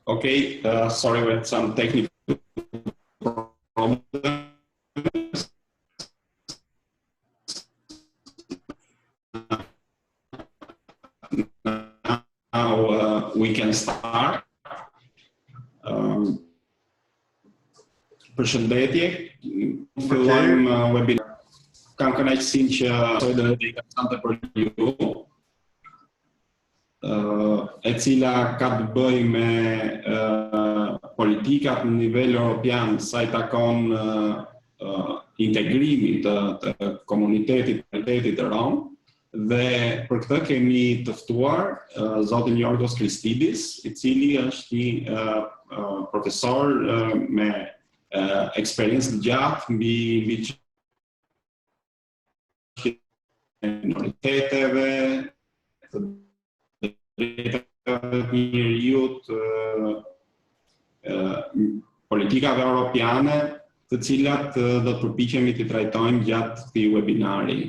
Okay, sorry, we had some technical problems. Now we can start. Përshëndetje, fillojmë webinar. Kam kënaqësinë që sot do të diskutojmë për ju, e cila ka të bëjë me politikat në nivel europian sa I takon integrimit të komunitetit rom, dhe për këtë kemi të ftuar zotin Yorgos Christidis, I cili është një profesor me eksperiencë të gjatë mbi minoriteteve, të drejtave të njerëzit, politikave europiane, të cilat do të përpiqemi të trajtojmë gjatë këtij webinari.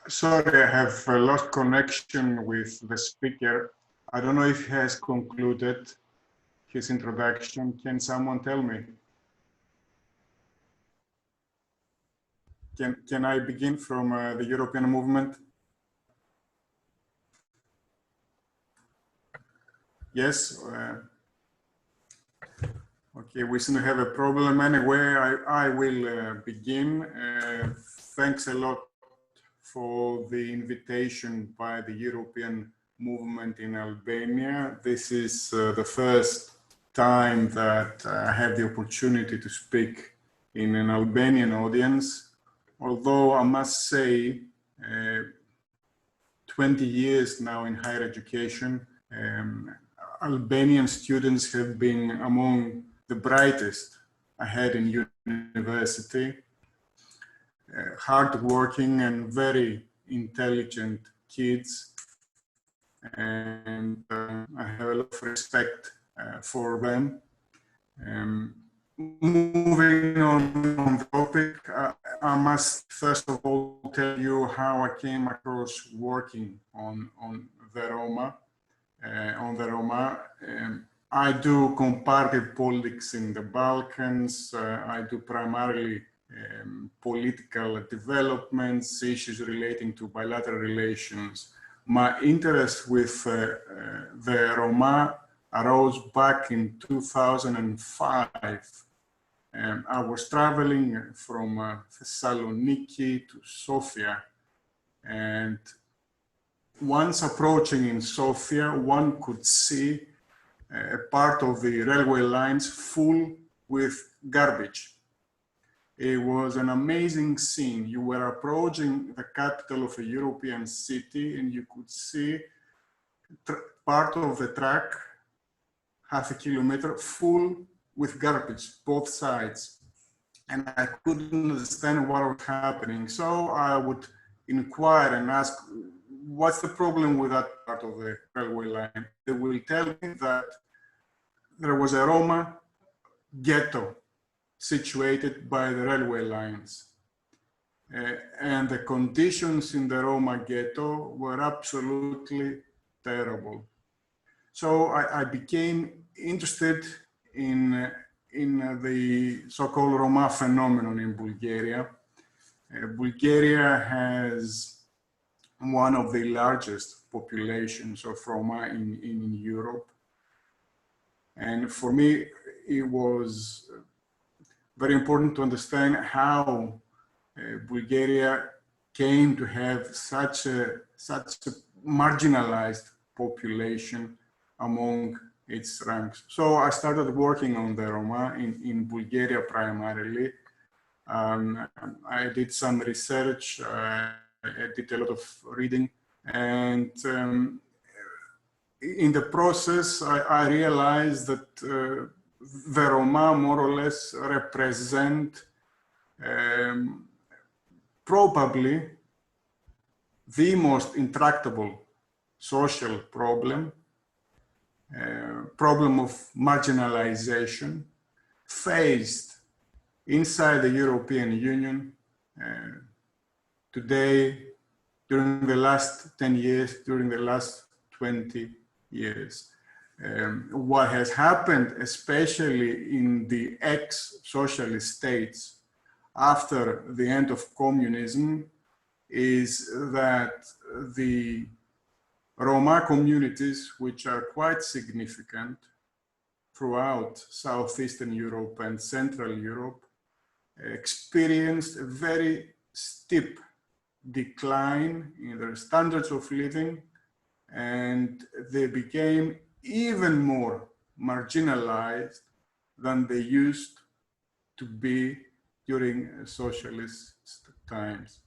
Sorry, I have lost connection with the speaker. I don't know if he has concluded his introduction. Can someone tell me? Can I begin from the European movement? Yes. Okay, we seem to have a problem. Anyway, I will begin. Thanks a lot for the invitation by the European movement in Albania. This is the first time that I have the opportunity to speak in an Albanian audience, although I must say 20 years now in higher education, Albanian students have been among the brightest I had in university. Hard-working and very intelligent kids, and I have a lot of respect for them. Moving on the topic, I must first of all tell you how I came across working on the Roma. I do comparative politics in the Balkans. I do primarily political developments, issues relating to bilateral relations. My interest with the Roma arose back in 2005. I was traveling from Thessaloniki to Sofia, and once approaching in Sofia, one could see a part of the railway lines full with garbage. It was an amazing scene. You were approaching the capital of a European city and you could see part of the track, half a kilometer, full with garbage, both sides. And I couldn't understand what was happening. So I would inquire and ask, what's the problem with that part of the railway line? They will tell me that there was a Roma ghetto situated by the railway lines. And the conditions in the Roma ghetto were absolutely terrible. So I became interested in the so-called Roma phenomenon in Bulgaria. Bulgaria has one of the largest populations of Roma in Europe. And for me, it was very important to understand how Bulgaria came to have such a marginalized population among its ranks. So I started working on the Roma in Bulgaria primarily. I did some research, I did a lot of reading, and in the process I realized that the Roma more or less represent probably the most intractable social problem problem of marginalization faced inside the European Union today, during the last 10 years, during the last 20 years. What has happened, especially in the ex-socialist states after the end of communism, is that the Roma communities, which are quite significant throughout Southeastern Europe and Central Europe, experienced a very steep decline in their standards of living, and they became even more marginalized than they used to be during socialist times.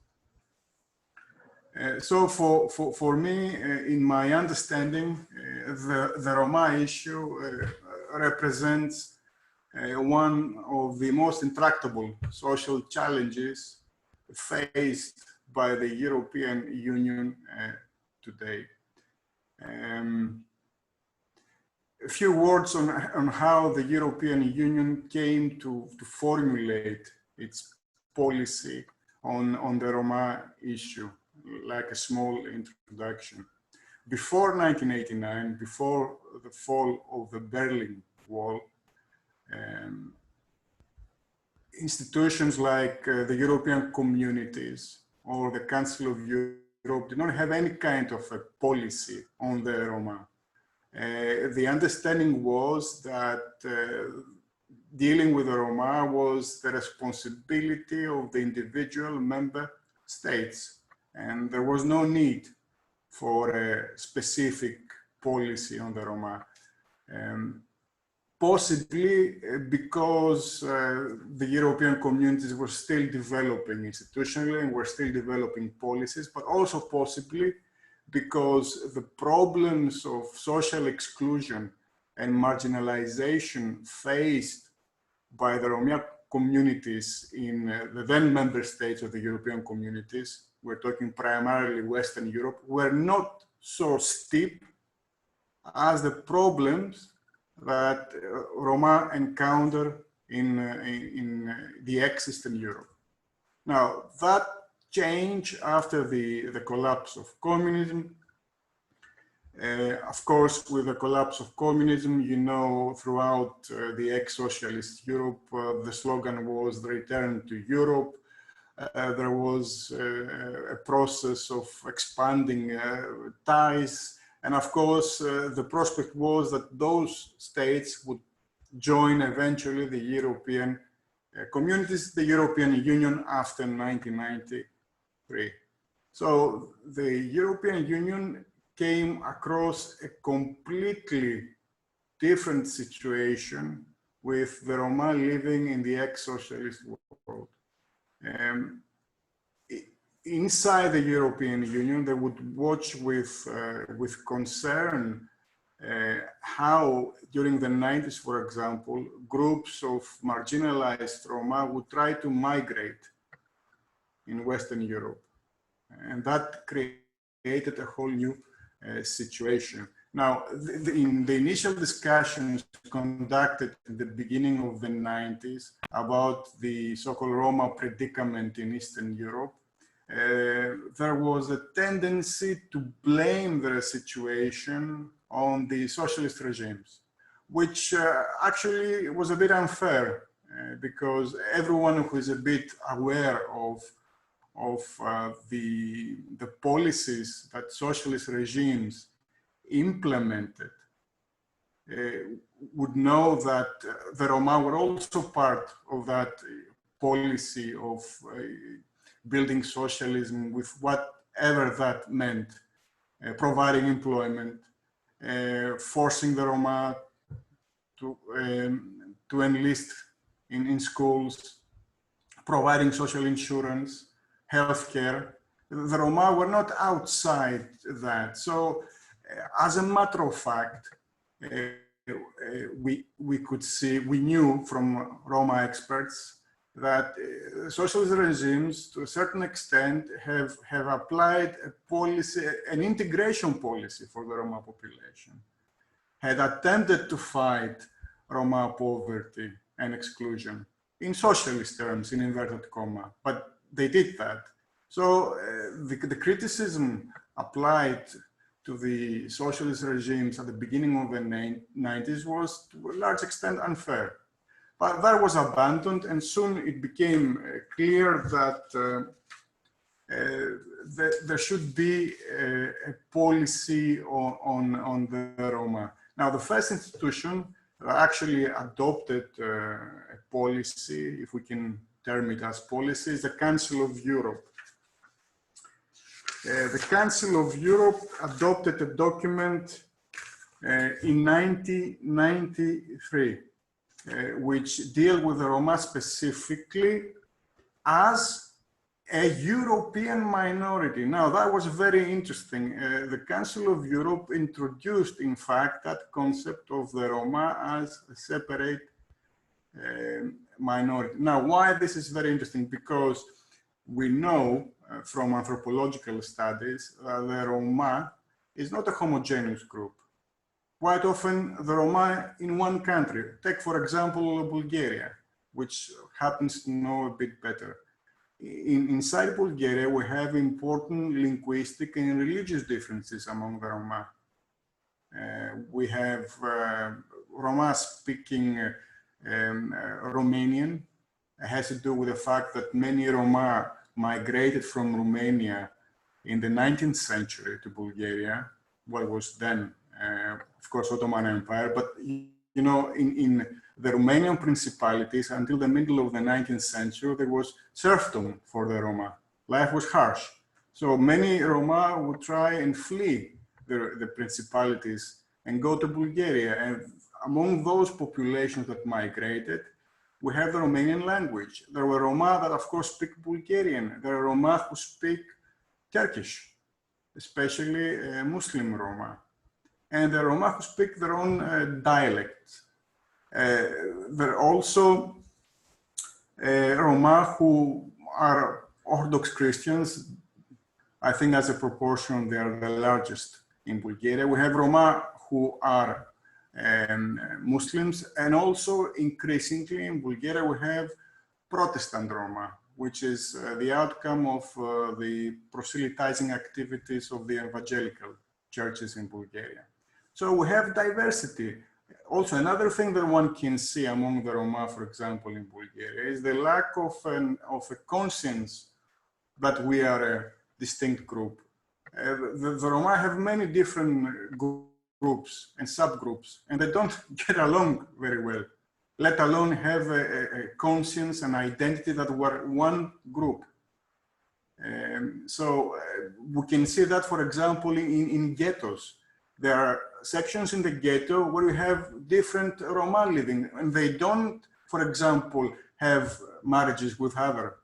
So for me, in my understanding, the Roma issue represents one of the most intractable social challenges faced by the European Union today. A few words on how the European Union came to formulate its policy on the Roma issue, like a small introduction. Before 1989, before the fall of the Berlin Wall, institutions like the European communities or the Council of Europe did not have any kind of a policy on the Roma. The understanding was that dealing with the Roma was the responsibility of the individual member states, and there was no need for a specific policy on the Roma. Possibly because the European communities were still developing institutionally and were still developing policies, but also possibly because the problems of social exclusion and marginalization faced by the Roma communities in the then member states of the European communities, we're talking primarily Western Europe, were not so steep as the problems that Roma encounter in the ex-Eastern Europe. Now, that change after the collapse of communism, of course, with the collapse of communism, you know, throughout the ex-socialist Europe, the slogan was the return to Europe. There was a process of expanding ties. And of course, the prospect was that those states would join eventually the European communities, the European Union after 1993. So the European Union came across a completely different situation with the Roma living in the ex-socialist world. Inside the European Union, they would watch with concern how, during the 90s, for example, groups of marginalized Roma would try to migrate in Western Europe. And that created a whole new situation. Now, in the initial discussions conducted at the beginning of the 90s about the so-called Roma predicament in Eastern Europe, there was a tendency to blame the situation on the socialist regimes, which actually was a bit unfair because everyone who is a bit aware of the policies that socialist regimes implemented would know that the Roma were also part of that policy of building socialism with whatever that meant, providing employment, forcing the Roma to enlist in schools, providing social insurance, healthcare. The Roma were not outside that. So as a matter of fact, we could see, we knew from Roma experts that socialist regimes, to a certain extent, have applied a policy, an integration policy for the Roma population. had attempted to fight Roma poverty and exclusion in socialist terms, in inverted comma, but they did that. So the criticism applied to the socialist regimes at the beginning of the 90s was to a large extent unfair. But that was abandoned, and soon it became clear that there should be a policy on the Roma. Now, the first institution that actually adopted a policy, if we can term it as policy, is the Council of Europe. The Council of Europe adopted a document in 1993, which deals with the Roma specifically as a European minority. Now, that was very interesting. The Council of Europe introduced, in fact, that concept of the Roma as a separate minority. Now, why this is very interesting? Because we know from anthropological studies that the Roma is not a homogeneous group. Quite often, the Roma in one country, take for example Bulgaria, which happens to know a bit better. Inside Bulgaria, we have important linguistic and religious differences among the Roma. We have Roma speaking Romanian. It has to do with the fact that many Roma migrated from Romania in the 19th century to Bulgaria, what was then, of course, Ottoman Empire. But, you know, in the Romanian principalities, until the middle of the 19th century, there was serfdom for the Roma. Life was harsh. So many Roma would try and flee the principalities and go to Bulgaria. And among those populations that migrated, we have the Romanian language. There were Roma that, of course, speak Bulgarian. There are Roma who speak Turkish, especially Muslim Roma. And the Roma who speak their own dialect. There are also Roma who are Orthodox Christians. I think as a proportion, they are the largest in Bulgaria. We have Roma who are Muslims, and also increasingly in Bulgaria, we have Protestant Roma, which is the outcome of the proselytizing activities of the evangelical churches in Bulgaria. So we have diversity. Also, another thing that one can see among the Roma, for example, in Bulgaria, is the lack of a conscience that we are a distinct group. The Roma have many different groups and subgroups, and they don't get along very well, let alone have a conscience and identity that we're one group. So we can see that, for example, in ghettos. There are sections in the ghetto where we have different Roma living, and they don't, for example, have marriages with other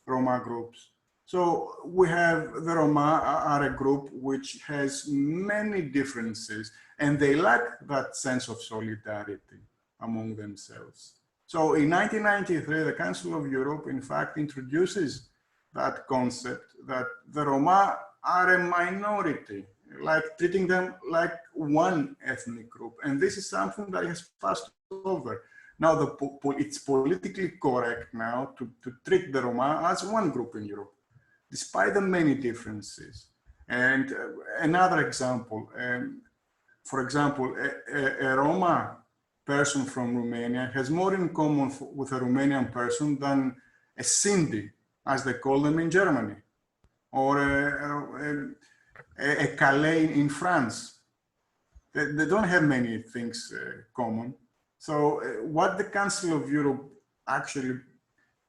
Roma groups. So we have the Roma are a group which has many differences, and they lack that sense of solidarity among themselves. So in 1993, the Council of Europe, in fact, introduces that concept that the Roma are a minority, like treating them like one ethnic group. And this is something that has passed over. Now, it's politically correct now to treat the Roma as one group in Europe, despite the many differences. And another example, for example, a Roma person from Romania has more in common with a Romanian person than a Sindhi, as they call them in Germany, or a Calais in France. They don't have many things common. So what the Council of Europe actually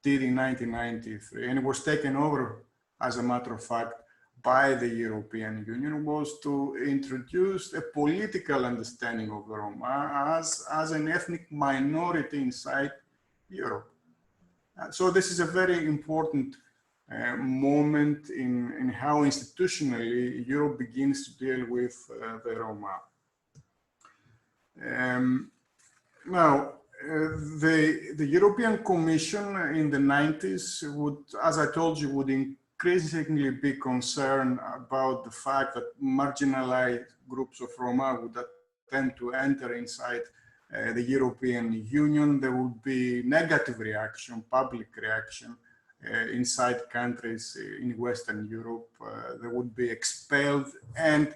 did in 1993, and it was taken over, as a matter of fact, by the European Union, was to introduce a political understanding of the Roma as an ethnic minority inside Europe. So this is a very important moment in how institutionally Europe begins to deal with the Roma. Now, the European Commission in the 90s would, as I told you, would increasingly be concerned about the fact that marginalized groups of Roma would attempt to enter inside the European Union, there would be negative reaction, public reaction inside countries in Western Europe. They would be expelled, and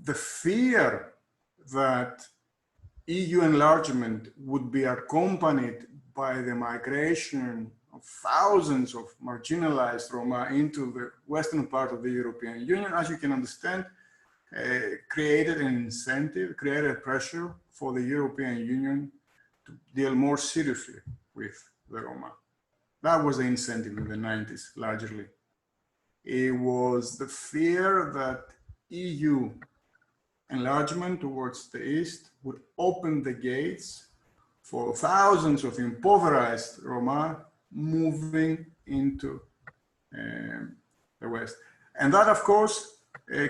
the fear that EU enlargement would be accompanied by the migration of thousands of marginalized Roma into the western part of the European Union, as you can understand, created an incentive, created a pressure for the European Union to deal more seriously with the Roma. That was the incentive in the 90s, largely. It was the fear that EU enlargement towards the east would open the gates for thousands of impoverished Roma moving into the west. And that, of course,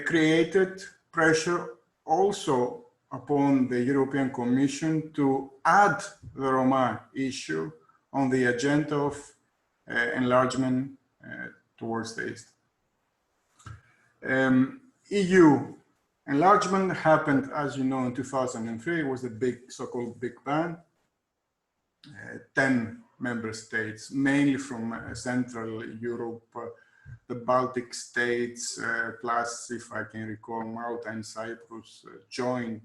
created pressure also upon the European Commission to add the Roma issue on the agenda of enlargement towards the east. EU enlargement happened, as you know, in 2003. It was the big, so-called Big Bang. 10 member states, mainly from Central Europe, the Baltic states, plus, if I can recall, Malta and Cyprus joined.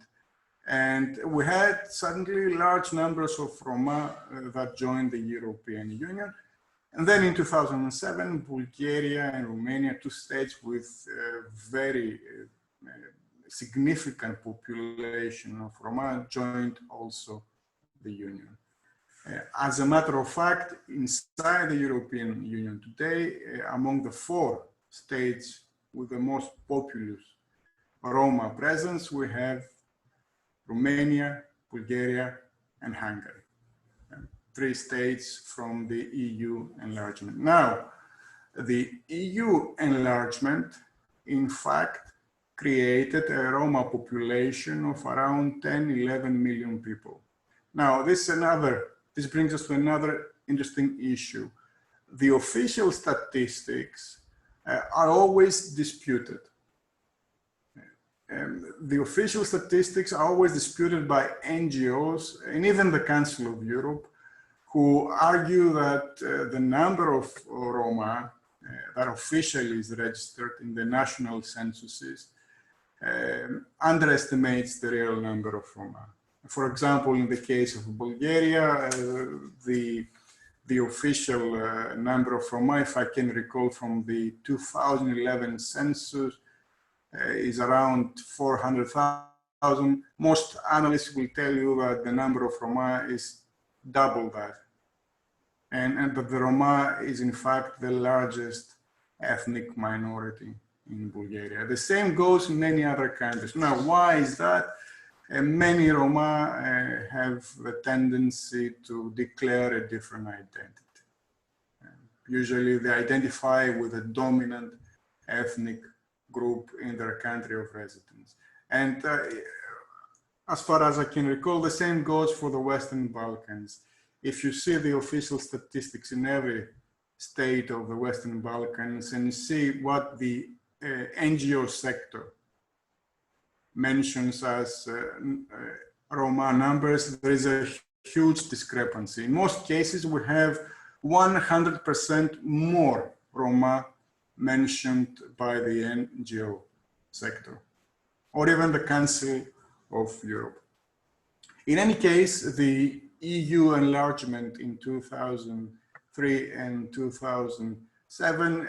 And we had suddenly large numbers of Roma that joined the European Union. And then in 2007, Bulgaria and Romania, 2 states with very significant population of Roma, joined also the Union. As a matter of fact, inside the European Union today, among the 4 states with the most populous Roma presence, we have Romania, Bulgaria, and Hungary. 3 states from the EU enlargement. Now, the EU enlargement, in fact, created a Roma population of around 10, 11 million people. Now, this brings us to another interesting issue. The official statistics are always disputed. The official statistics are always disputed by NGOs and even the Council of Europe, who argue that the number of Roma that officially is registered in the national censuses underestimates the real number of Roma. For example, in the case of Bulgaria, the official number of Roma, if I can recall from the 2011 census, is around 400,000. Most analysts will tell you that the number of Roma is double that. And that the Roma is in fact the largest ethnic minority in Bulgaria. The same goes in many other countries. Now, why is that? Many Roma have the tendency to declare a different identity. Usually they identify with a dominant ethnic group in their country of residence. And as far as I can recall, the same goes for the Western Balkans. If you see the official statistics in every state of the Western Balkans and see what the NGO sector mentions as Roma numbers, there is a huge discrepancy. In most cases, we have 100% more Roma mentioned by the NGO sector, or even the Council of Europe. In any case, the EU enlargement in 2003 and 2007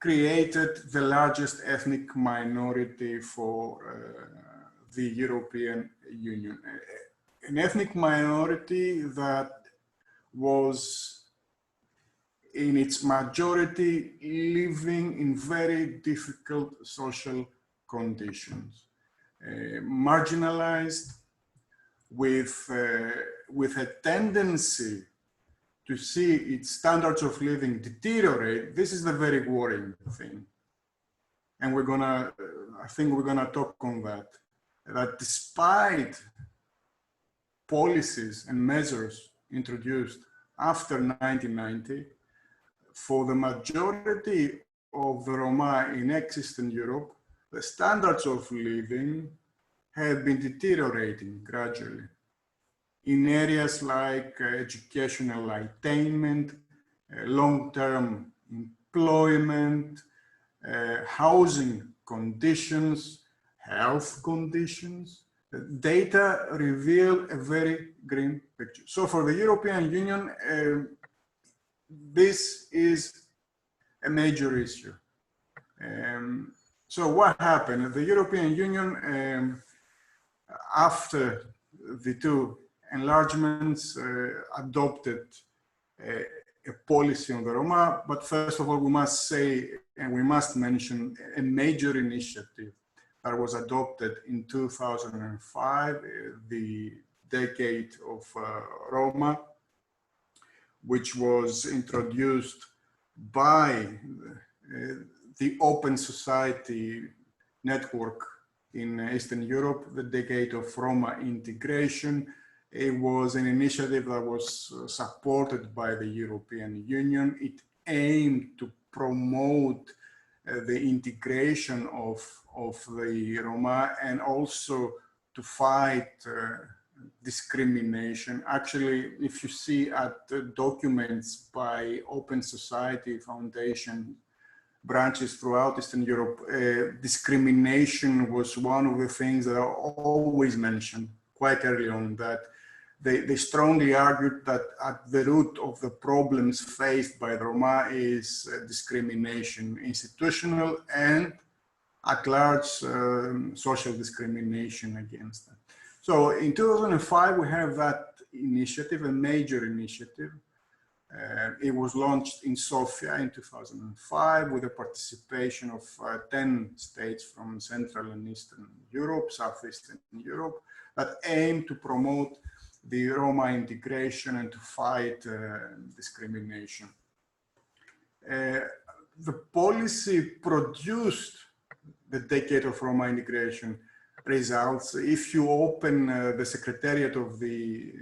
created the largest ethnic minority for the European Union. An ethnic minority that was in its majority living in very difficult social conditions, marginalized, with a tendency to see its standards of living deteriorate. This is the very worrying thing. And I think we're gonna talk on that despite policies and measures introduced after 1990, for the majority of the Roma in ex-Eastern Europe, the standards of living have been deteriorating gradually in areas like educational attainment, long-term employment, housing conditions, health conditions. The data reveal a very grim picture. So for the European Union, this is a major issue. So what happened? The European Union, after the two enlargements, adopted a policy on the Roma, but first of all, we must say, and we must mention a major initiative that was adopted in 2005, the Decade of Roma, which was introduced by the Open Society Network in Eastern Europe, the Decade of Roma Integration. It was an initiative that was supported by the European Union. It aimed to promote the integration of the Roma and also to fight discrimination. Actually, if you see at the documents by Open Society Foundation branches throughout Eastern Europe, discrimination was one of the things that are always mentioned quite early on, that they strongly argued that at the root of the problems faced by the Roma is discrimination, institutional and at large social discrimination against them. So in 2005, we have that initiative, a major initiative. It was launched in Sofia in 2005 with the participation of 10 states from Central and Eastern Europe, Southeastern Europe, that aim to promote the Roma integration and to fight discrimination. The policy produced the Decade of Roma Integration results. If you open the Secretariat of the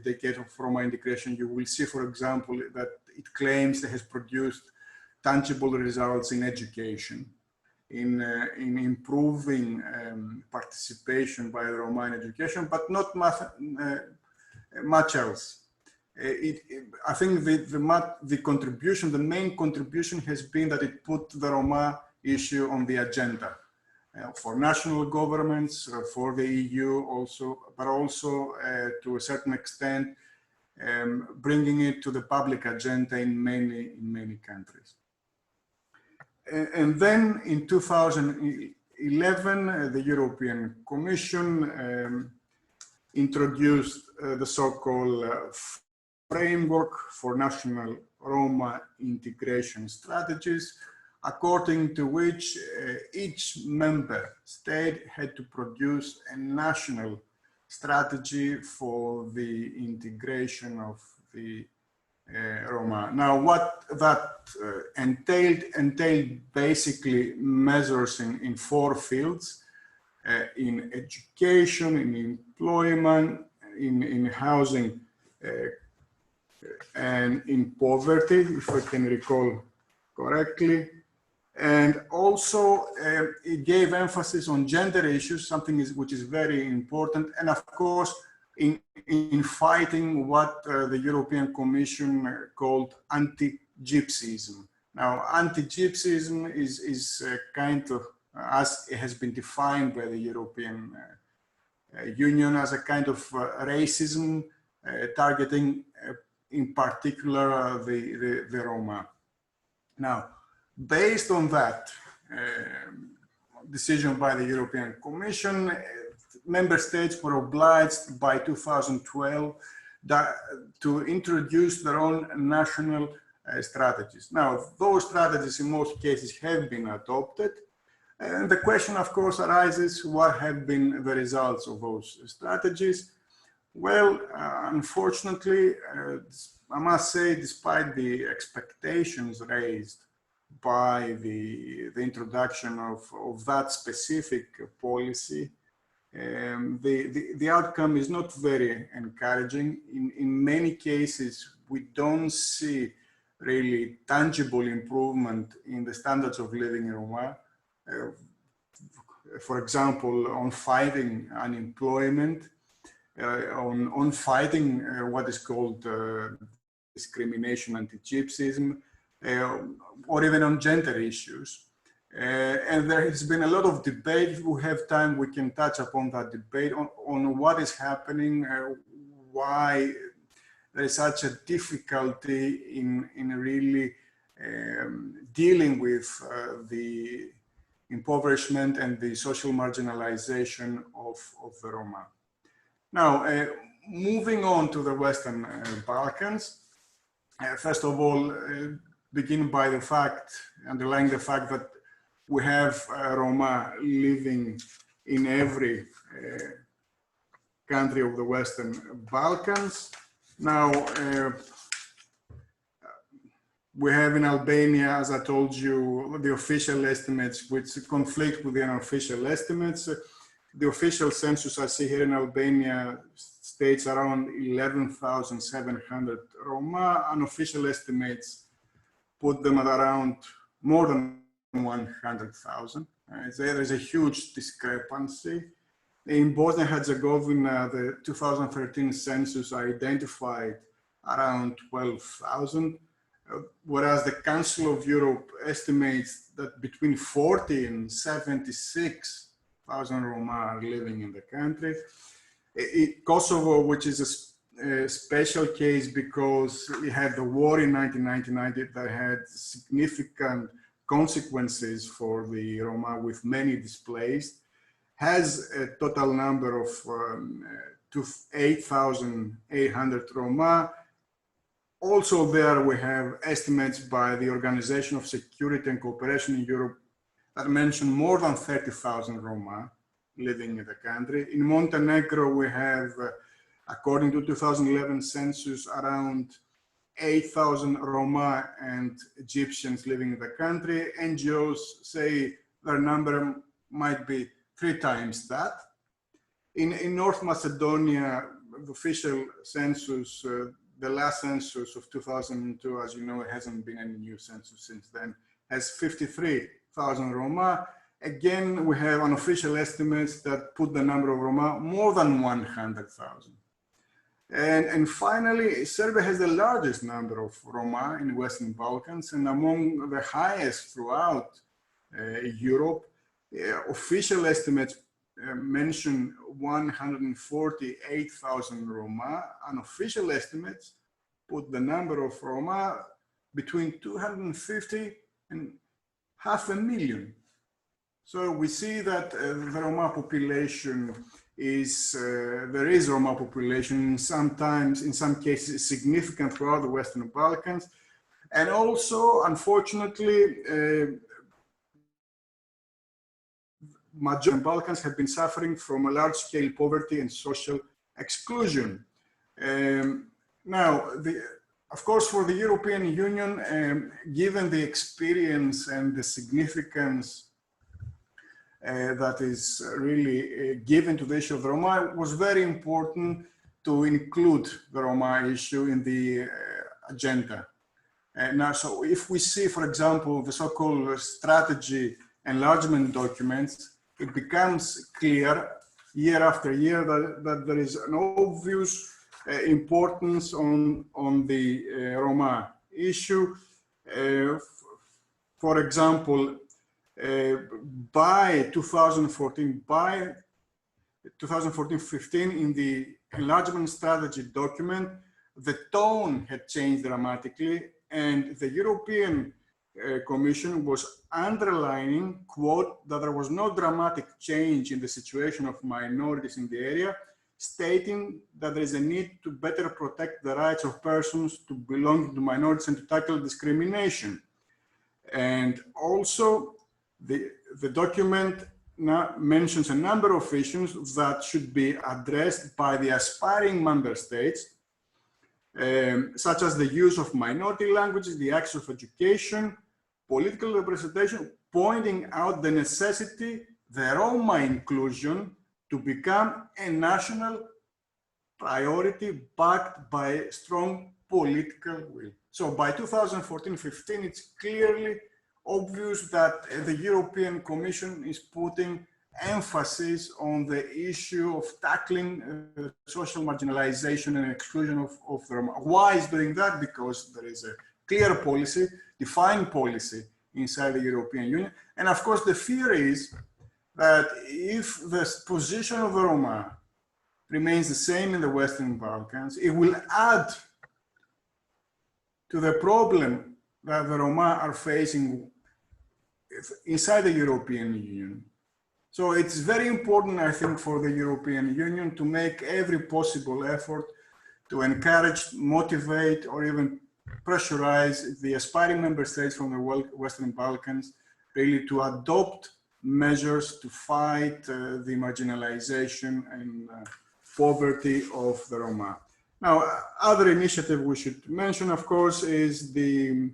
Decade of Roma Integration, you will see, for example, that it claims it has produced tangible results in education, in improving participation by the Roma in education, but not much else. I think the contribution, the main contribution has been that it put the Roma issue on the agenda for national governments, for the EU also, but also to a certain extent, bringing it to the public agenda in many countries. And then in 2011, the European Commission introduced the so-called framework for national Roma integration strategies, according to which each member state had to produce a national strategy for the integration of the Roma. Now, what that entailed basically measures in 4 fields, in education, in employment, in housing, and in poverty, if I can recall correctly. And also it gave emphasis on gender issues, something which is very important. And of course, in fighting what the European Commission called anti-Gypsyism. Now, anti-Gypsyism is kind of, as it has been defined by the European Union, as a kind of racism targeting in particular the Roma. Now, based on that decision by the European Commission, member states were obliged by 2012 to introduce their own national strategies. Now, those strategies in most cases have been adopted. And the question, of course, arises, what have been the results of those strategies? Well, unfortunately, I must say, despite the expectations raised by the introduction of that specific policy, the outcome is not very encouraging. In many cases, we don't see really tangible improvement in the standards of living in Roma. for example, on fighting unemployment, on fighting what is called discrimination, anti-Gypsyism, or even on gender issues. And there has been a lot of debate. If we have time, we can touch upon that debate on what is happening, why there is such a difficulty in really dealing with the impoverishment and the social marginalization of the Roma. Now, moving on to the Western Balkans, first of all, begin by the fact, underlying the fact that we have Roma living in every country of the Western Balkans. Now, we have in Albania, as I told you, the official estimates which conflict with the unofficial estimates. The official census I see here in Albania states around 11,700 Roma. Unofficial estimates put them at around more than 100,000. There is a huge discrepancy. In Bosnia and Herzegovina, the 2013 census identified around 12,000, whereas the Council of Europe estimates that between 40 and 76,000 Roma are living in the country. Kosovo, which is a special case because it had the war in 1990 that had significant consequences for the Roma with many displaced, has a total number of 8,800 Roma. Also there we have estimates by the Organization of Security and Cooperation in Europe that mention more than 30,000 Roma living in the country. In Montenegro we have, according to 2011 census, around 8,000 Roma and Egyptians living in the country. NGOs say their number might be 3 times that. In North Macedonia, the official census, the last census of 2002, as you know, it hasn't been any new census since then, has 53,000 Roma. Again, we have unofficial estimates that put the number of Roma more than 100,000. And finally, Serbia has the largest number of Roma in Western Balkans and among the highest throughout Europe. Official estimates mention 148,000 Roma. Unofficial estimates put the number of Roma between 250 and 500,000. So we see that the Roma population is, there is Roma population, sometimes, in some cases, significant throughout the Western Balkans. And also, unfortunately, major Balkans have been suffering from a large-scale poverty and social exclusion. Now, of course, for the European Union, given the experience and the significance that is really given to the issue of the Roma, it was very important to include the Roma issue in the agenda. Now, so if we see, for example, the so-called strategy enlargement documents, it becomes clear year after year that there is an obvious importance on the Roma issue. For example, by 2014-15, in the enlargement strategy document, the tone had changed dramatically, and the European Commission was underlining, quote, that there was no dramatic change in the situation of minorities in the area, stating that there is a need to better protect the rights of persons to belong to minorities and to tackle discrimination. And also, the document now mentions a number of issues that should be addressed by the aspiring member states, such as the use of minority languages, the access of education, political representation, pointing out the necessity, the Roma inclusion, to become a national priority backed by strong political will. So by 2014-15, it's clearly obvious that the European Commission is putting emphasis on the issue of tackling social marginalization and exclusion of the Roma. Why is doing that? Because there is a clear policy, defined policy inside the European Union. And of course, the fear is that if the position of the Roma remains the same in the Western Balkans, it will add to the problem that the Roma are facing inside the European Union. So it's very important, I think, for the European Union to make every possible effort to encourage, motivate, or even pressurize the aspiring member states from the Western Balkans really to adopt measures to fight the marginalization and poverty of the Roma. Now, other initiative we should mention, of course, is the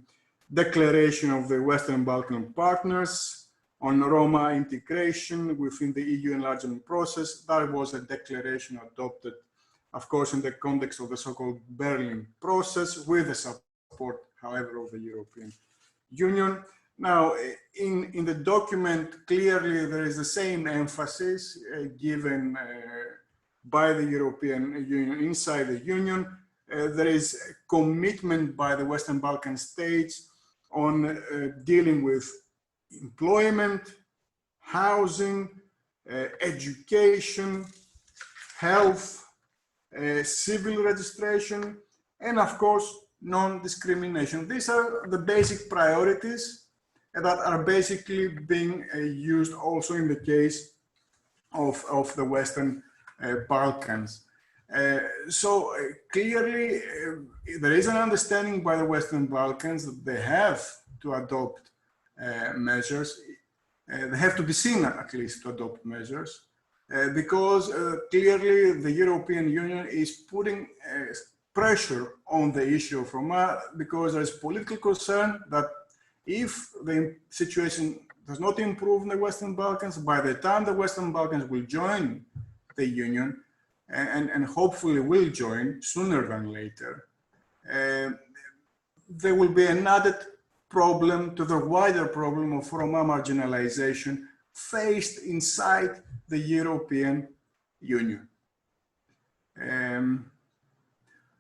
declaration of the Western Balkan partners on Roma integration within the EU enlargement process. That was a declaration adopted, of course, in the context of the so-called Berlin process, with the support, however, of the European Union. Now, in the document, clearly there is the same emphasis given by the European Union inside the Union. There is a commitment by the Western Balkan states on dealing with employment, housing, education, health, civil registration, and of course, non-discrimination. These are the basic priorities that are basically being used also in the case of the Western Balkans. So clearly, there is an understanding by the Western Balkans that they have to adopt measures. They have to be seen, at least, to adopt measures, because clearly the European Union is putting pressure on the issue of Roma, because there is political concern that if the situation does not improve in the Western Balkans, by the time the Western Balkans will join the Union, and hopefully will join sooner than later, there will be an added problem to the wider problem of Roma marginalization faced inside the European Union.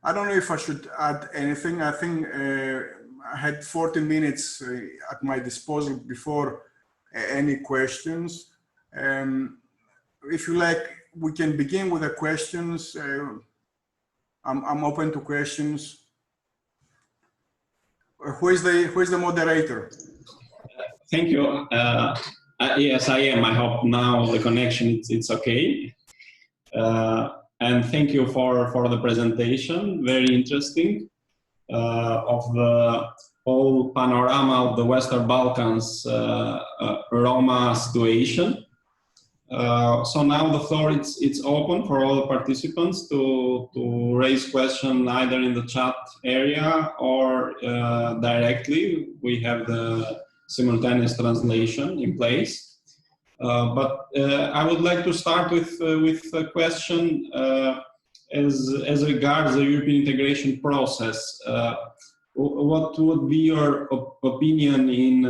I don't know if I should add anything. I think I had 40 minutes at my disposal before any questions. If you like, we can begin with the questions. I'm open to questions. Who is the moderator? Thank you. Yes, I am. I hope now the connection it's okay. And thank you for the presentation. Very interesting of the whole panorama of the Western Balkans Roma situation. So now the floor it's open for all the participants to raise questions either in the chat area or directly. We have the simultaneous translation in place. But I would like to start with a question as regards the European integration process. What would be your opinion in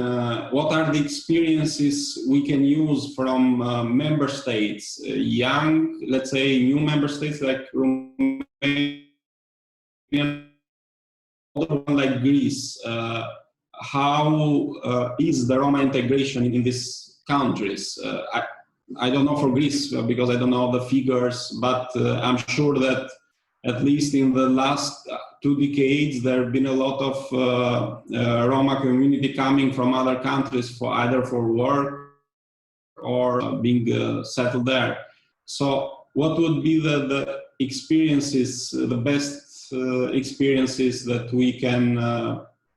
what are the experiences we can use from member states, young, let's say, new member states like Romania, like Greece? How is the Roma integration in these countries? I don't know for Greece because I don't know the figures, but I'm sure that at least in the last 2 decades, there have been a lot of Roma community coming from other countries for either for work or being settled there. So what would be the experiences, the best experiences that we can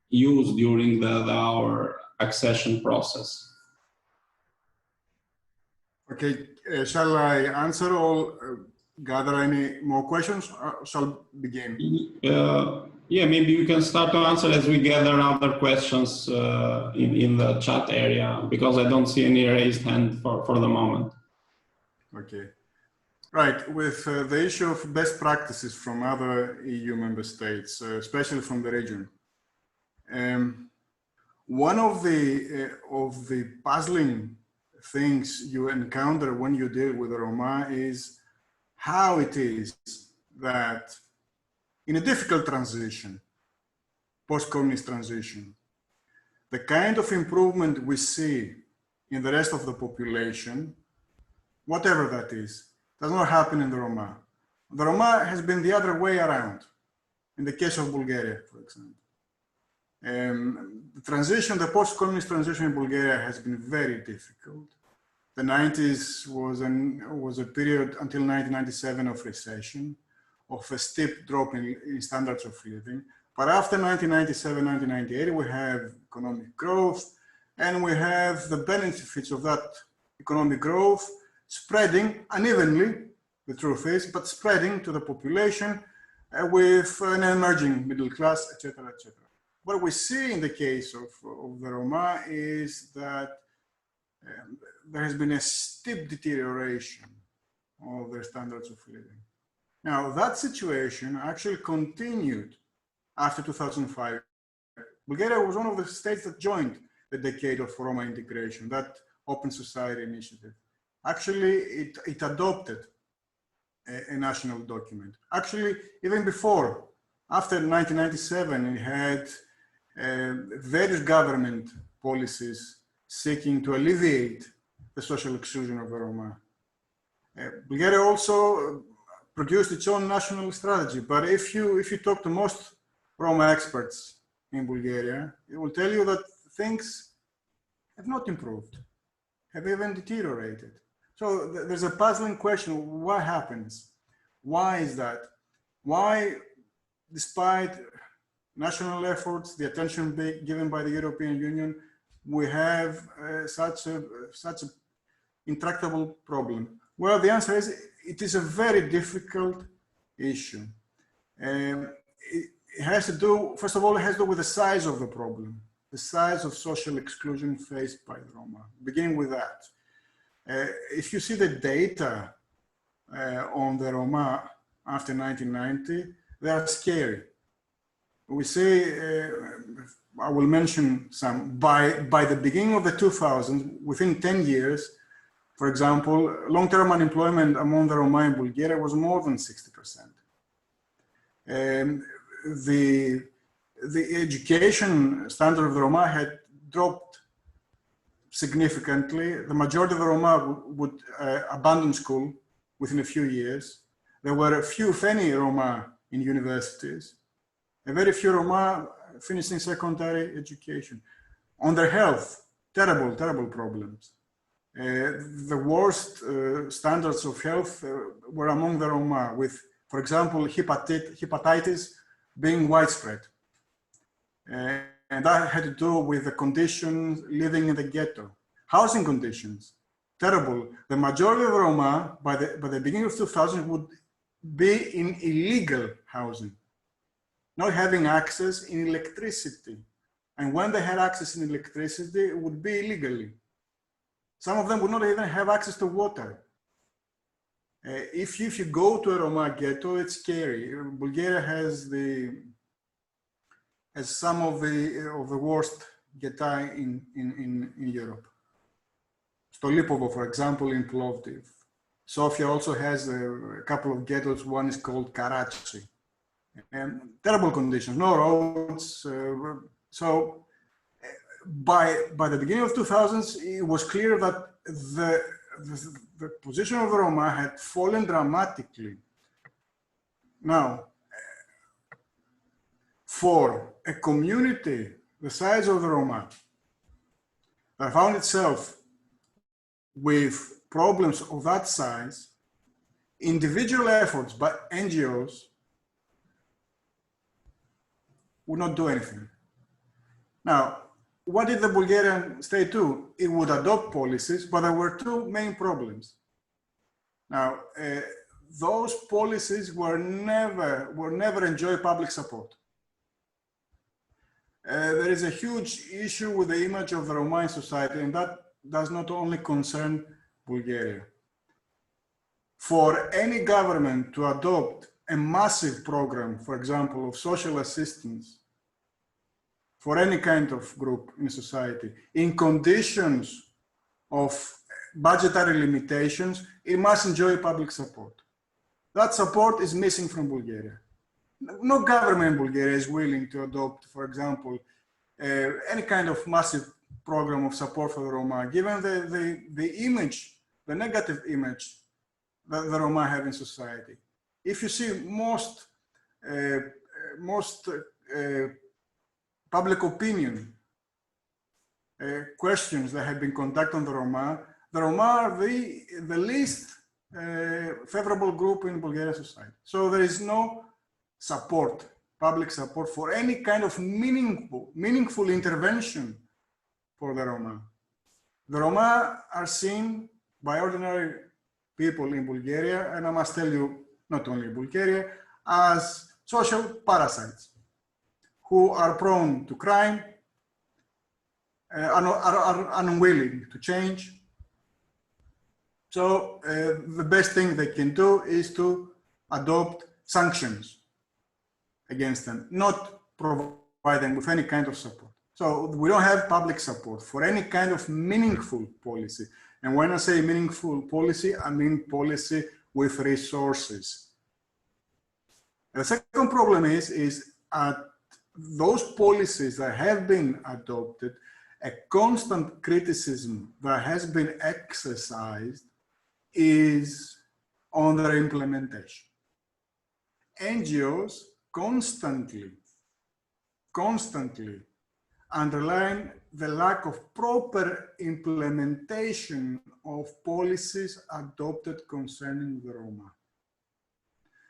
use during our accession process? Okay, shall I answer or gather any more questions? Shall begin? Yeah, maybe you can start to answer as we gather other questions in the chat area, because I don't see any raised hand for the moment. Okay. Right, with the issue of best practices from other EU member states, especially from the region. One of the puzzling things you encounter when you deal with the Roma is how it is that in a difficult transition, post-communist transition, the kind of improvement we see in the rest of the population, whatever that is, does not happen in the Roma. The Roma has been the other way around, in the case of Bulgaria, for example. The transition, the post-communist transition in Bulgaria has been very difficult. The 90s was a period until 1997 of recession, of a steep drop in standards of living. But after 1997, 1998, we have economic growth, and we have the benefits of that economic growth spreading unevenly, the truth is, but spreading to the population with an emerging middle class, etc., etc. What we see in the case of the Roma is that there has been a steep deterioration of their standards of living. Now, that situation actually continued after 2005. Bulgaria was one of the states that joined the decade of Roma integration, that Open Society initiative. Actually, it adopted a national document. Actually, even before, after 1997, it had various government policies seeking to alleviate the social exclusion of the Roma. Bulgaria also produced its own national strategy, but if you talk to most Roma experts in Bulgaria, it will tell you that things have not improved, have even deteriorated. So there's a puzzling question: what happens? Why is that? Why, despite national efforts, the attention given by the European Union, we have such an intractable problem? Well, the answer is it is a very difficult issue. It has to do, first of all, it has to do with the size of the problem, the size of social exclusion faced by the Roma. Beginning with that. If you see the data on the Roma after 1990, they are scary. We say, I will mention some, by the beginning of the 2000s, within 10 years, for example, long-term unemployment among the Roma in Bulgaria was more than 60%. The education standard of the Roma had dropped significantly. The majority of the Roma would abandon school within a few years. There were a few, if any, Roma in universities, and very few Roma finishing secondary education. On their health, terrible, terrible problems. The worst standards of health were among the Roma, with, for example, hepatitis being widespread. And that had to do with the conditions living in the ghetto. Housing conditions, terrible. The majority of the Roma, by the beginning of 2000, would be in illegal housing, not having access in electricity. And when they had access in electricity, it would be illegally. Some of them would not even have access to water. If you go to a Roma ghetto, it's scary. Bulgaria has some of the worst ghetto in Europe. Stolipovo, for example, in Plovdiv. Sofia also has a couple of ghettos. One is called Karachi. And terrible conditions, no roads. So by the beginning of 2000s, it was clear that the position of the Roma had fallen dramatically. Now, for a community the size of the Roma that found itself with problems of that size, individual efforts by NGOs would not do anything. Now, what did the Bulgarian state do? It would adopt policies, but there were two main problems. Now, those policies were never enjoy public support. There is a huge issue with the image of the Roma in society, and that does not only concern Bulgaria. For any government to adopt a massive program, for example, of social assistance for any kind of group in society, in conditions of budgetary limitations, it must enjoy public support. That support is missing from Bulgaria. No government in Bulgaria is willing to adopt, for example, any kind of massive program of support for the Roma, given the image, the negative image that the Roma have in society. If you see most public opinion questions that have been conducted on the Roma are the least favorable group in Bulgarian society. So there is no support, public support for any kind of meaningful intervention for the Roma. The Roma are seen by ordinary people in Bulgaria, and I must tell you, not only in Bulgaria, as social parasites who are prone to crime, are unwilling to change. So the best thing they can do is to adopt sanctions against them, not provide them with any kind of support. So we don't have public support for any kind of meaningful policy. And when I say meaningful policy, I mean policy with resources. The second problem is those policies that have been adopted, a constant criticism that has been exercised is on their implementation. NGOs constantly underline the lack of proper implementation of policies adopted concerning the Roma.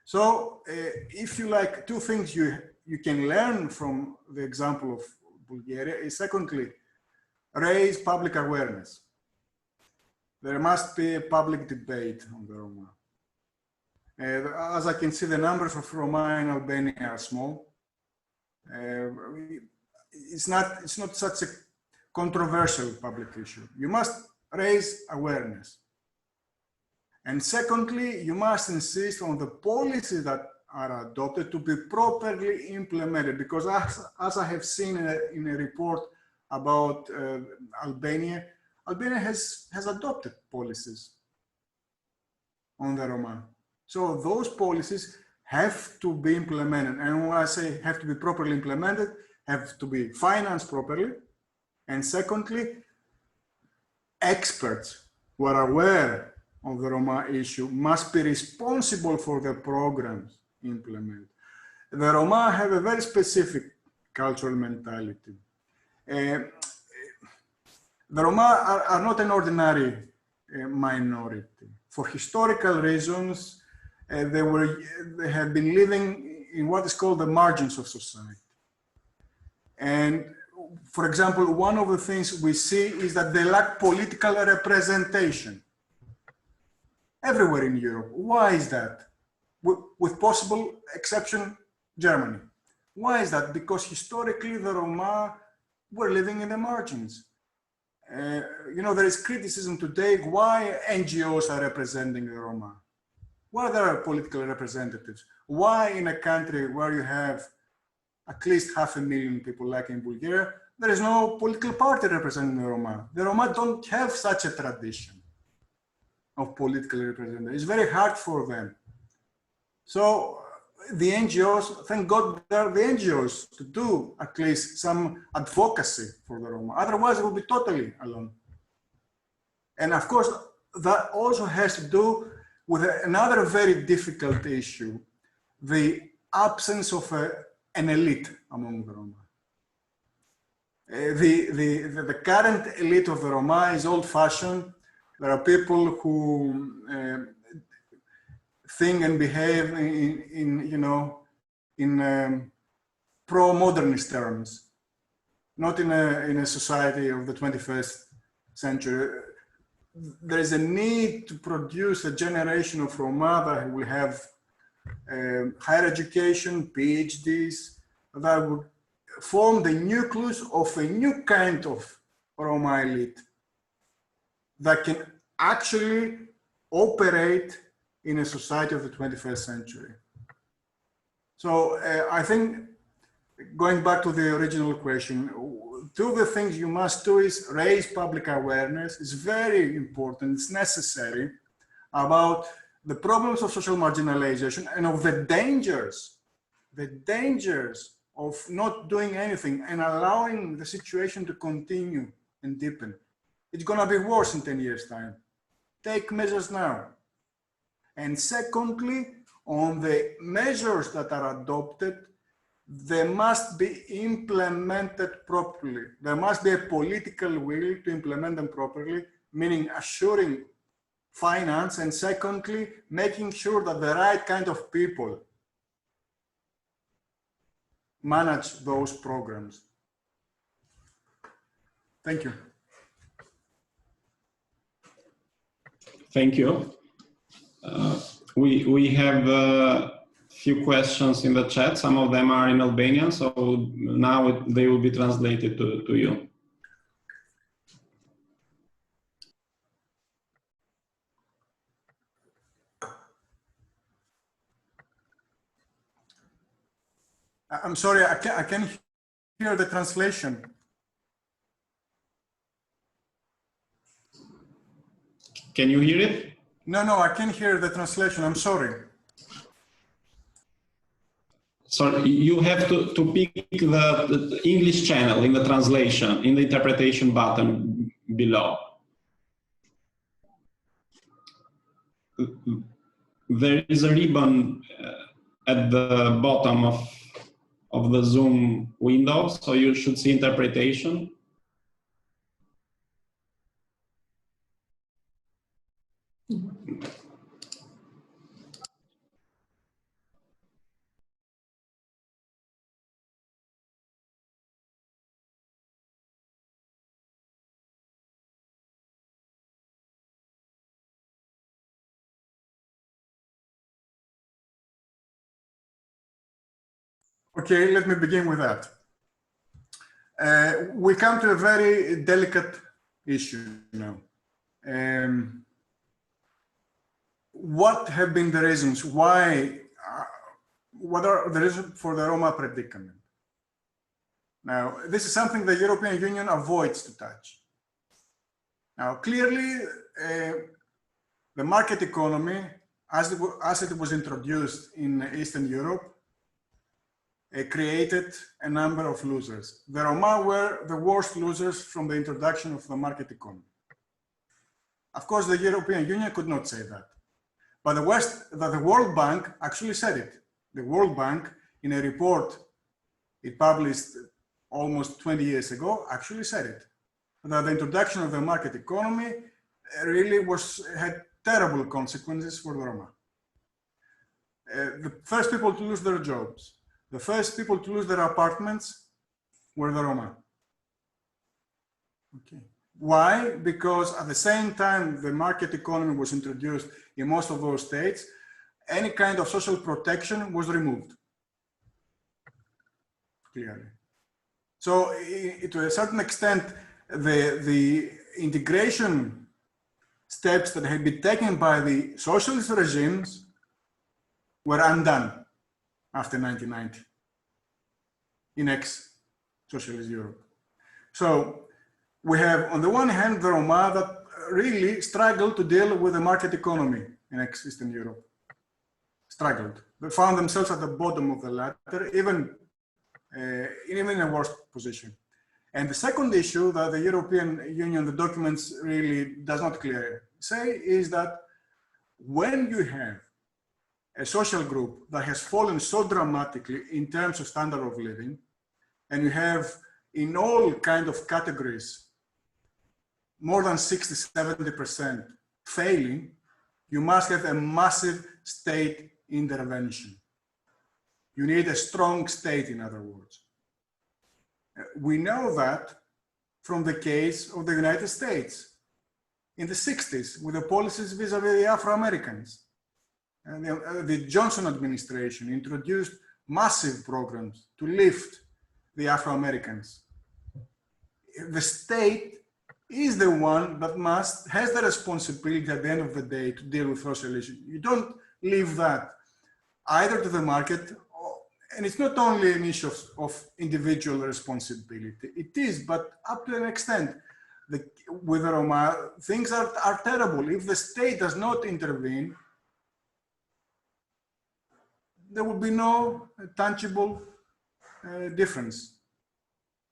So if you like, two things you can learn from the example of Bulgaria is, secondly, raise public awareness. There must be a public debate on the Roma. As I can see, the numbers of Roma in Albania are small. It's not such a controversial public issue. You must raise awareness. And secondly, you must insist on the policies that are adopted to be properly implemented, because as I have seen in a report about Albania has adopted policies on the Roma. So those policies have to be implemented. And when I say have to be properly implemented, have to be financed properly. And secondly, experts who are aware of the Roma issue must be responsible for the programs implemented. The Roma have a very specific cultural mentality. The Roma are not an ordinary minority. For historical reasons, they have been living in what is called the margins of society. And for example, one of the things we see is that they lack political representation everywhere in Europe. Why is that? With possible exception, Germany. Why is that? Because historically the Roma were living in the margins. You know, there is criticism today why NGOs are representing the Roma. Why there are political representatives? Why in a country where you have at least 500,000 people like in Bulgaria, there is no political party representing the Roma. The Roma don't have such a tradition of political representation. It's very hard for them. So the NGOs, thank God there are the NGOs to do at least some advocacy for the Roma. Otherwise it will be totally alone. And of course, that also has to do with another very difficult issue, the absence of an elite among the Roma. The current elite of the Roma is old-fashioned. There are people who think and behave in pro-modernist terms, not in a society of the 21st century. There is a need to produce a generation of Roma that will have higher education, PhDs, that would form the nucleus of a new kind of Roma elite that can actually operate in a society of the 21st century. So I think going back to the original question, two of the things you must do is raise public awareness. It's very important, it's necessary, about the problems of social marginalization and of the dangers of not doing anything and allowing the situation to continue and deepen. It's gonna be worse in 10 years' time. Take measures now. And secondly, on the measures that are adopted, they must be implemented properly. There must be a political will to implement them properly, meaning assuring finance, and secondly, making sure that the right kind of people manage those programs. Thank you. Thank you. We have a few questions in the chat. Some of them are in Albanian, so now they will be translated to you. I'm sorry, I can't hear the translation. Can you hear it? No, I can't hear the translation. I'm sorry. So you have to pick the English channel in the translation, in the interpretation button below. There is a ribbon at the bottom of the Zoom window, so you should see interpretation. Okay, let me begin with that. We come to a very delicate issue now. What have been the reasons why, what are the reasons for the Roma predicament? Now, this is something the European Union avoids to touch. Now, clearly, the market economy, as it was introduced in Eastern Europe, created a number of losers. The Roma were the worst losers from the introduction of the market economy. Of course, the European Union could not say that. But the World Bank actually said it. The World Bank, in a report it published almost 20 years ago, actually said it. That the introduction of the market economy really had terrible consequences for the Roma. The first people to lose their jobs, the first people to lose their apartments were the Roma. Okay. Why? Because at the same time the market economy was introduced in most of those states, any kind of social protection was removed. Clearly. So to a certain extent, the integration steps that had been taken by the socialist regimes were undone after 1990 in ex-socialist Europe. So we have, on the one hand, the Roma that really struggled to deal with the market economy in ex-Eastern Europe. Struggled. They found themselves at the bottom of the ladder, even in a worse position. And the second issue that the European Union, the documents really does not clearly say, is that when you have a social group that has fallen so dramatically in terms of standard of living, and you have in all kind of categories more than 60–70% failing, you must have a massive state intervention. You need a strong state, in other words. We know that from the case of the United States in the 60s with the policies vis-a-vis the Afro-Americans. And the Johnson administration introduced massive programs to lift the Afro-Americans. The state is the one that has the responsibility at the end of the day to deal with social issues. You don't leave that either to the market and it's not only an issue of individual responsibility. It is, but up to an extent. With the Roma, things are terrible. If the state does not intervene, there will be no tangible difference.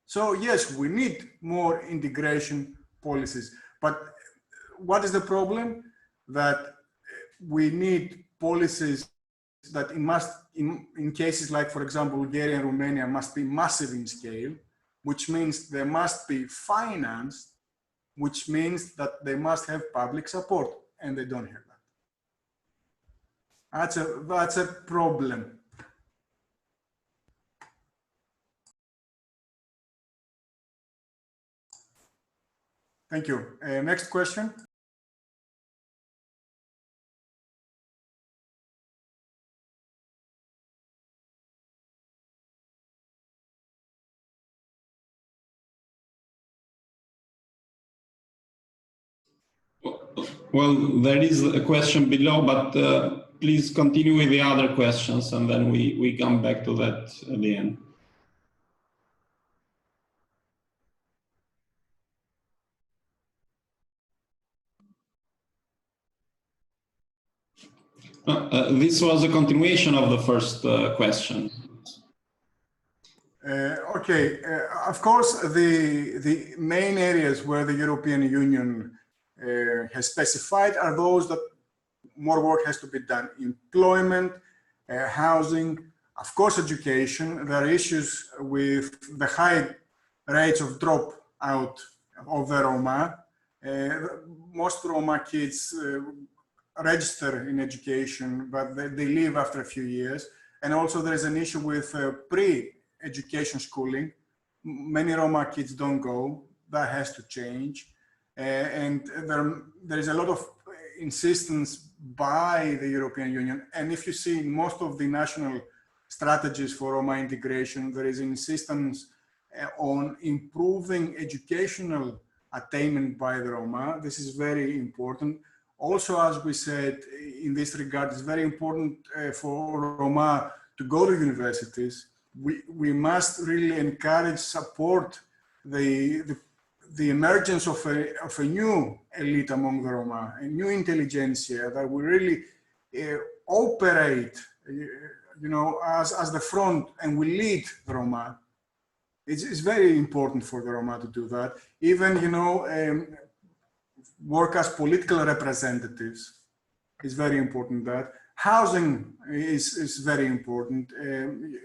So yes, we need more integration policies, but what is the problem? That we need policies that in cases like, for example, Bulgaria and Romania must be massive in scale, which means they must be financed, which means that they must have public support, and they don't have that. That's a problem. Thank you. Next question. Well, there is a question below, but please continue with the other questions, and then we come back to that at the end. This was a continuation of the first question. Okay, of course, the main areas where the European Union has specified are those that more work has to be done. Employment, housing, of course, education. There are issues with the high rates of dropout of the Roma. Most Roma kids register in education, but they leave after a few years. And also there is an issue with pre-education schooling. Many Roma kids don't go. That has to change. And there is a lot of insistence by the European Union. And if you see in most of the national strategies for Roma integration, there is insistence on improving educational attainment by the Roma. This is very important. Also, as we said, in this regard, it's very important for Roma to go to universities. We must really encourage, support the emergence of a new elite among the Roma, a new intelligentsia that will really operate, as the front and will lead the Roma. It's very important for the Roma to do that. Even, work as political representatives is very important. That housing is very important.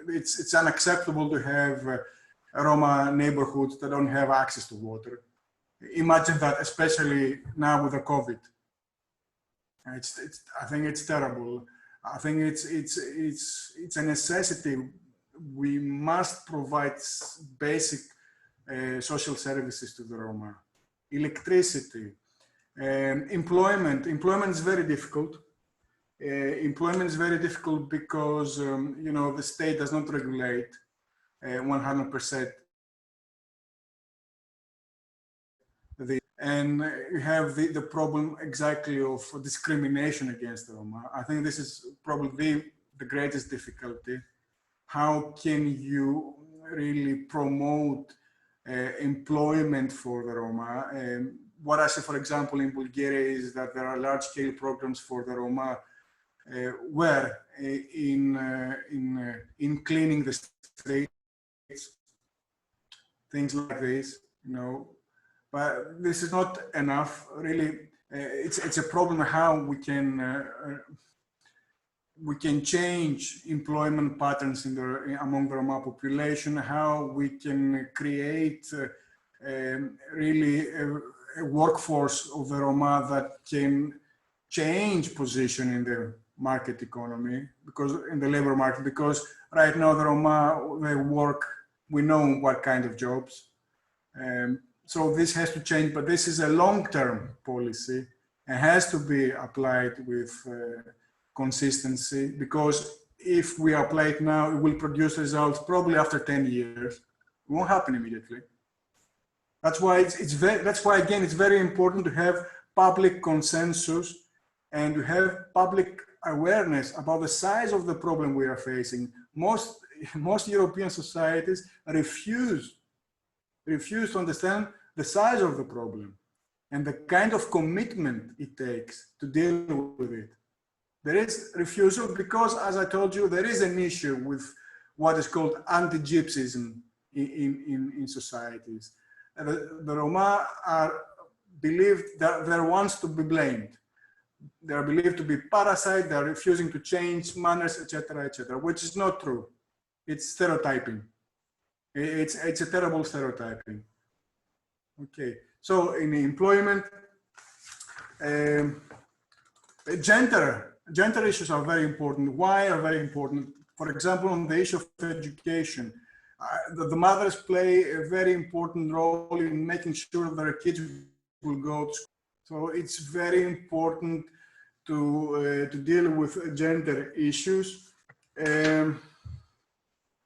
It's unacceptable to have Roma neighborhoods that don't have access to water. Imagine that, especially now with the COVID. I think it's terrible. I think it's a necessity. We must provide basic social services to the Roma. Electricity, employment. Employment is very difficult. Employment is very difficult because the state does not regulate 100%. And you have the problem exactly of discrimination against the Roma. I think this is probably the greatest difficulty. How can you really promote employment for the Roma? What I see, for example, in Bulgaria is that there are large-scale programs for the Roma where in cleaning the streets, things like this, but this is not enough. Really, it's a problem how we can change employment patterns among the Roma population, how we can create really a workforce of the Roma that can change position in the market economy, because in the labor market, because right now the Roma, they work, we know what kind of jobs. So this has to change, but this is a long-term policy and has to be applied with consistency, because if we apply it now, it will produce results probably after 10 years. It won't happen immediately. That's why again, it's very important to have public consensus and to have public awareness about the size of the problem we are facing, most European societies refuse to understand the size of the problem and the kind of commitment it takes to deal with it. There is refusal because, as I told you, there is an issue with what is called anti-Gypsyism in societies. The Roma are believed that they're ones to be blamed. They are believed to be parasites, they are refusing to change manners, etc., which is not true. It's stereotyping. It's a terrible stereotyping. Okay, so in employment, gender issues are very important. Why are very important? For example, on the issue of education, the mothers play a very important role in making sure that their kids will go to school. So it's very important to deal with gender issues.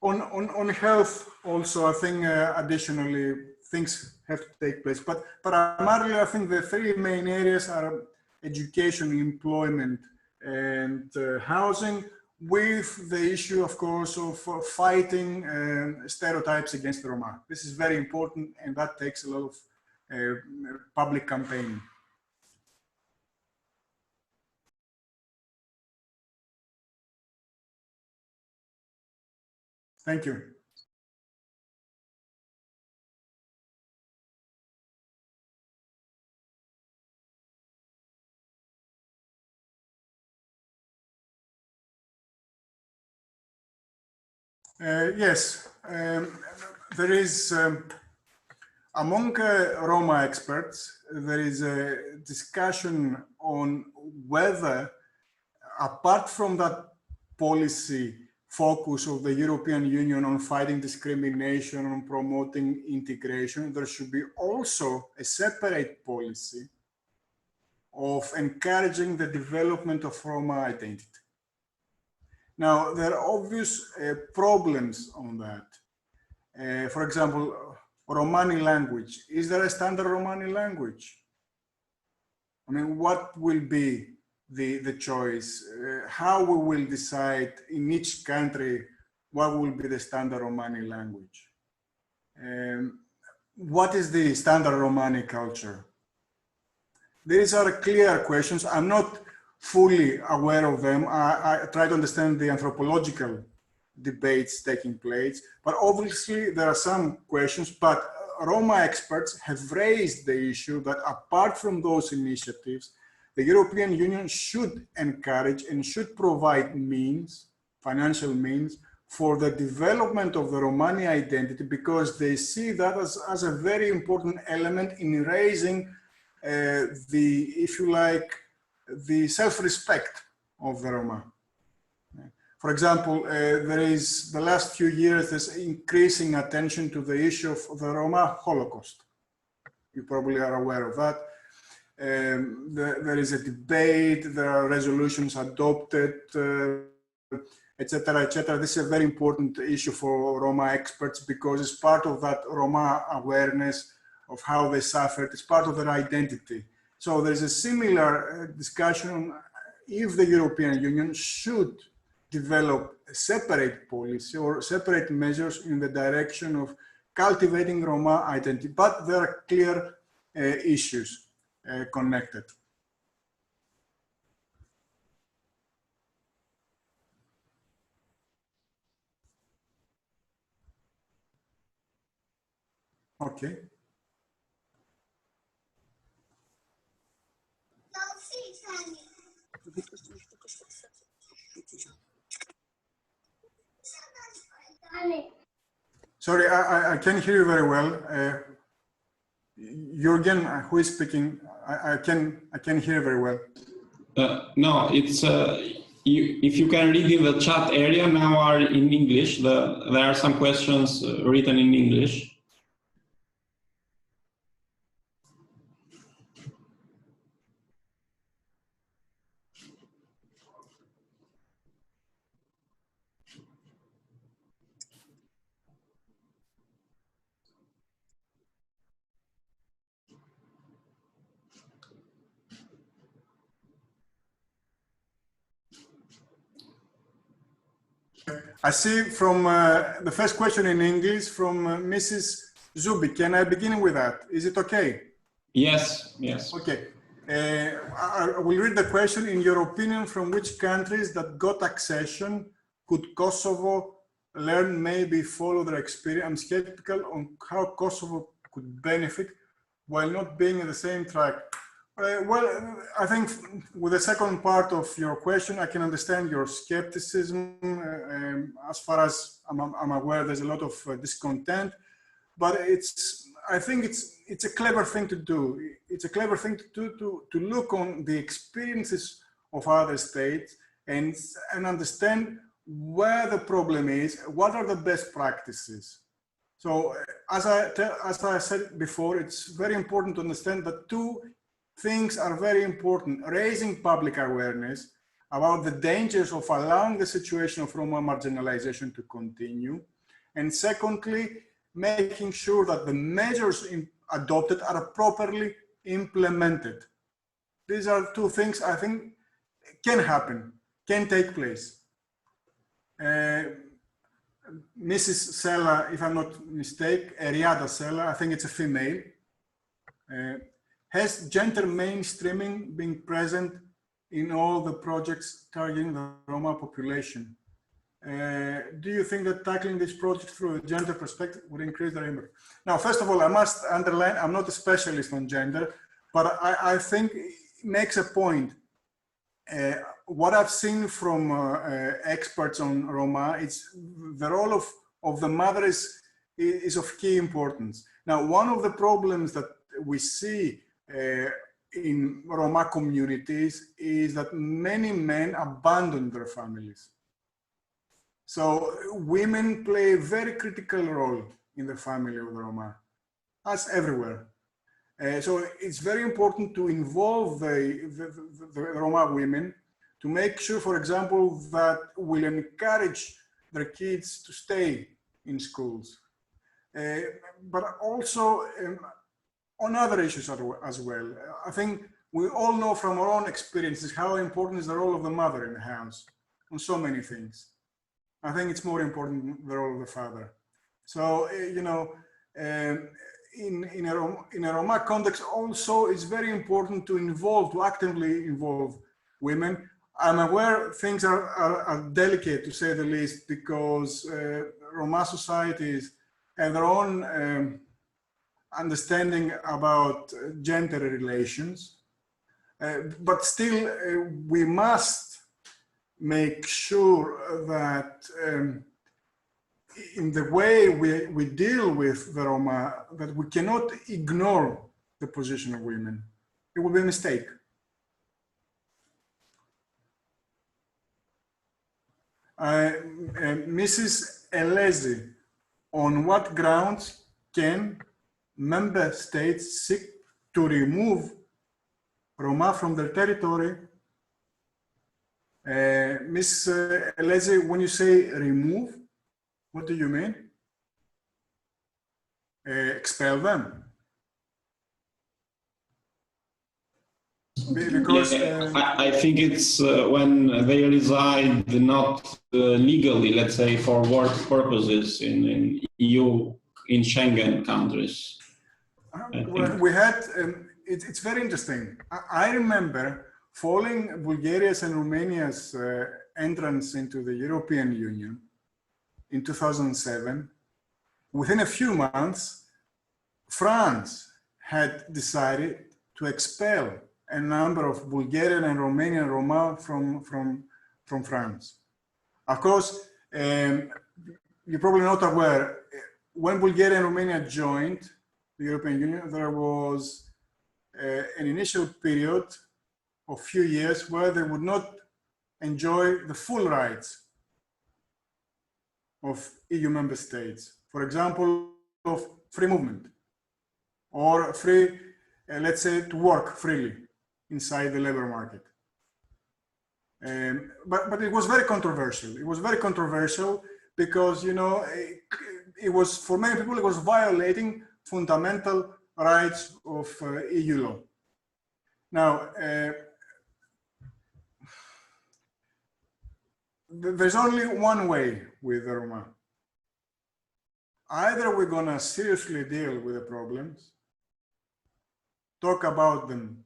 On health also, I think additionally things have to take place. But primarily, I think the three main areas are education, employment, and housing, with the issue, of course, of fighting stereotypes against the Roma. This is very important, and that takes a lot of public campaigning. Thank you. Yes, there is, among Roma experts, there is a discussion on whether, apart from that policy focus of the European Union on fighting discrimination, on promoting integration, there should be also a separate policy of encouraging the development of Roma identity. Now, there are obvious problems on that. For example, Romani language. Is there a standard Romani language? I mean, what will be the choice? How we will decide in each country what will be the standard Romani language? What is the standard Romani culture? These are clear questions. I'm not fully aware of them. I try to understand the anthropological debates taking place, but obviously there are some questions, but Roma experts have raised the issue that apart from those initiatives, the European Union should encourage and should provide means, financial means, for the development of the Romani identity, because they see that as a very important element in raising if you like, the self-respect of the Roma. For example, there is, the last few years, there's increasing attention to the issue of the Roma Holocaust. You probably are aware of that. There is a debate, there are resolutions adopted, etc., etc. This is a very important issue for Roma experts because it's part of that Roma awareness of how they suffered. It's part of their identity. So there's a similar discussion on if the European Union should develop a separate policy or separate measures in the direction of cultivating Roma identity. But there are clear issues connected. Okay. Sorry, I can't hear you very well. Jürgen, who is speaking? I can hear very well. No, it's if you can read in the chat area now are in English. There are some questions written in English. I see from the first question in English from Mrs. Zubi. Can I begin with that? Is it okay? Yes, yes. Okay. I will read the question. In your opinion, from which countries that got accession could Kosovo learn, maybe follow their experience? I'm skeptical on how Kosovo could benefit while not being in the same track. Well, I think with the second part of your question, I can understand your skepticism. As far as I'm aware, there's a lot of discontent, but I think it's a clever thing to do. It's a clever thing to do to look on the experiences of other states and understand where the problem is, what are the best practices. So as I said before, it's very important to understand that two things are very important: raising public awareness about the dangers of allowing the situation of Roma marginalization to continue, and secondly, making sure that the measures adopted are properly implemented. These are two things I think can happen, can take place. Mrs. Sella, if I'm not mistaken, Eriada Sella, I think it's a female. Has gender mainstreaming been present in all the projects targeting the Roma population? Do you think that tackling this project through a gender perspective would increase their impact? Now, first of all, I must underline, I'm not a specialist on gender, but I think it makes a point. What I've seen from experts on Roma, it's the role of the mother is of key importance. Now, one of the problems that we see in Roma communities is that many men abandon their families. So women play a very critical role in the family of the Roma, as everywhere. So it's very important to involve the Roma women to make sure, for example, that we'll encourage their kids to stay in schools. But also on other issues as well. I think we all know from our own experiences how important is the role of the mother in the house on so many things. I think it's more important than the role of the father. So, you know, in a Roma context also, it's very important to actively involve women. I'm aware things are delicate, to say the least, because Roma societies have their own understanding about gender relations, but still we must make sure that in the way we deal with the Roma, that we cannot ignore the position of women. It would be a mistake. Mrs. Elezi, on what grounds can member states seek to remove Roma from their territory? Ms. Elezi, when you say remove, what do you mean? Expel them? Because I think it's when they reside not legally, let's say, for work purposes in EU, in Schengen countries. Well, we had, it's very interesting. I remember following Bulgaria's and Romania's entrance into the European Union in 2007. Within a few months, France had decided to expel a number of Bulgarian and Romanian Roma from France. Of course, you're probably not aware, when Bulgaria and Romania joined the European Union, there was an initial period of few years where they would not enjoy the full rights of EU member states. For example, of free movement or free, let's say, to work freely inside the labor market. But it was very controversial. It was very controversial because, you know, it was, for many people, it was violating fundamental rights of EU law. Now, there's only one way with the Roma. Either we're gonna seriously deal with the problems, talk about them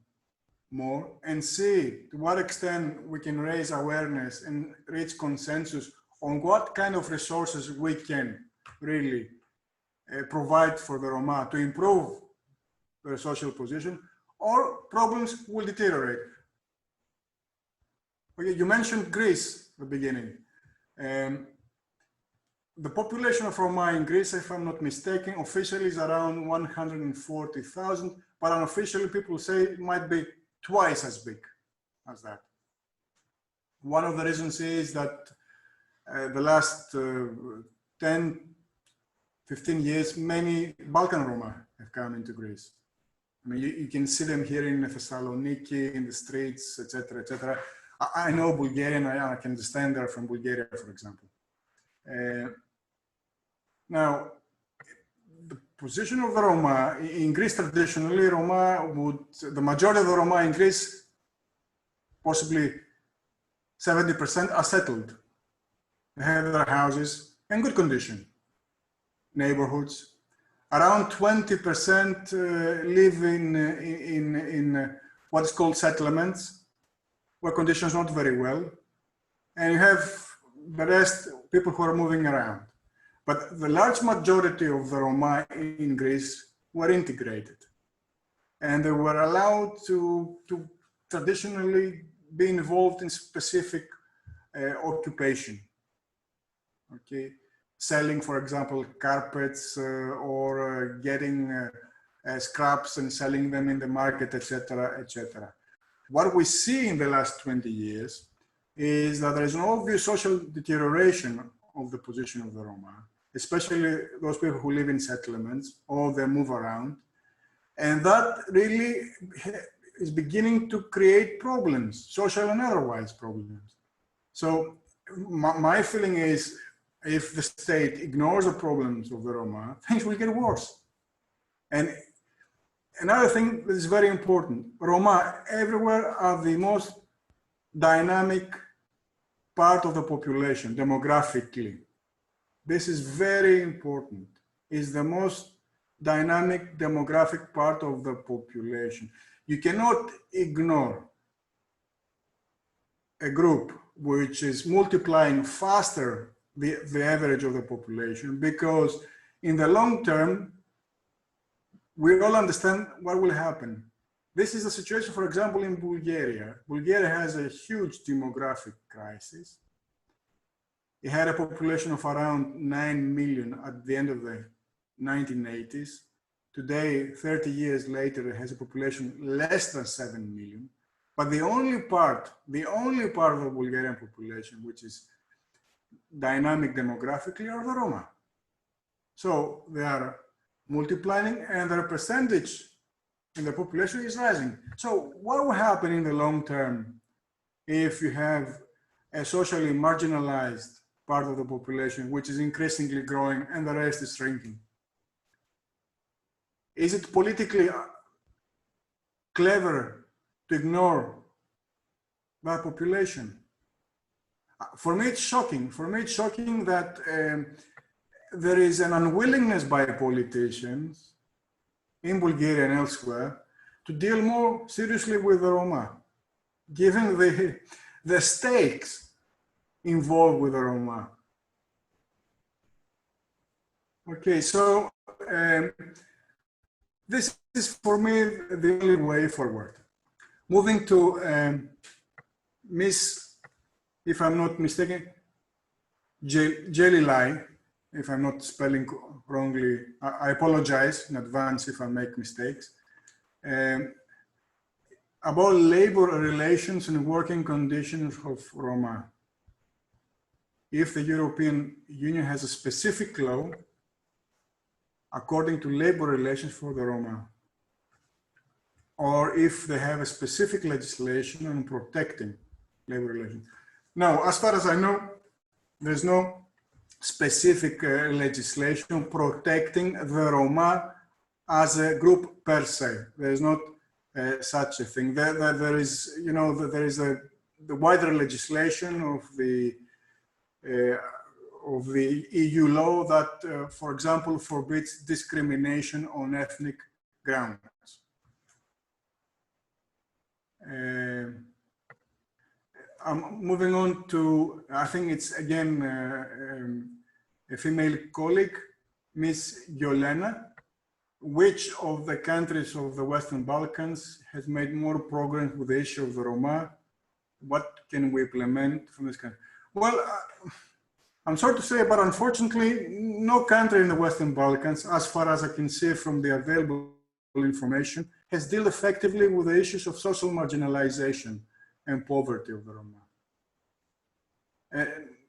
more, and see to what extent we can raise awareness and reach consensus on what kind of resources we can really provide for the Roma to improve their social position, or problems will deteriorate. Okay, you mentioned Greece at the beginning. The population of Roma in Greece, if I'm not mistaken, officially is around 140,000, but unofficially people say it might be twice as big as that. One of the reasons is that the last 10, 15 years, many Balkan Roma have come into Greece. I mean, you can see them here in Thessaloniki, in the streets, etc., etc. I know Bulgarian, I can understand they're from Bulgaria, for example. Now, the position of the Roma in Greece traditionally, the majority of the Roma in Greece, possibly 70% are settled. They have their houses in good condition, neighborhoods. Around 20% live in what is called settlements, where conditions are not very well. And you have the rest, people who are moving around. But the large majority of the Roma in Greece were integrated. And they were allowed to traditionally be involved in specific occupation. Okay, selling, for example, carpets or getting scraps and selling them in the market, etc., etc. What we see in the last 20 years is that there is an obvious social deterioration of the position of the Roma, especially those people who live in settlements or they move around. And that really is beginning to create problems, social and otherwise problems. So my feeling is, if the state ignores the problems of the Roma, things will get worse. And another thing that is very important, Roma everywhere are the most dynamic part of the population demographically. This is very important. Is the most dynamic demographic part of the population. You cannot ignore a group which is multiplying faster the average of the population, because in the long term, we all understand what will happen. This is the situation, for example, in Bulgaria. Bulgaria has a huge demographic crisis. It had a population of around 9 million at the end of the 1980s. Today, 30 years later, it has a population less than 7 million. But the only part of the Bulgarian population which is dynamic demographically are the Roma. So they are multiplying and their percentage in the population is rising. So what will happen in the long term if you have a socially marginalized part of the population which is increasingly growing and the rest is shrinking? Is it politically clever to ignore that population? For me, it's shocking. For me, it's shocking that there is an unwillingness by politicians in Bulgaria and elsewhere to deal more seriously with the Roma, given the stakes involved with the Roma. Okay, so this is for me the only way forward. Moving to Miss, if I'm not mistaken, Jelilai, if I'm not spelling wrongly, I apologize in advance if I make mistakes, about labor relations and working conditions of Roma. If the European Union has a specific law according to labor relations for the Roma, or if they have a specific legislation on protecting labor relations. Now, as far as I know, there's no specific legislation protecting the Roma as a group per se. There is not such a thing. There is, you know, there is the wider legislation of the of the EU law that, for example, forbids discrimination on ethnic grounds. I'm moving on to, I think it's again a female colleague, Ms. Yolena. Which of the countries of the Western Balkans has made more progress with the issue of the Roma? What can we implement from this country? Well, I'm sorry to say, but unfortunately, no country in the Western Balkans, as far as I can see from the available information, has dealt effectively with the issues of social marginalization and poverty of the Roma.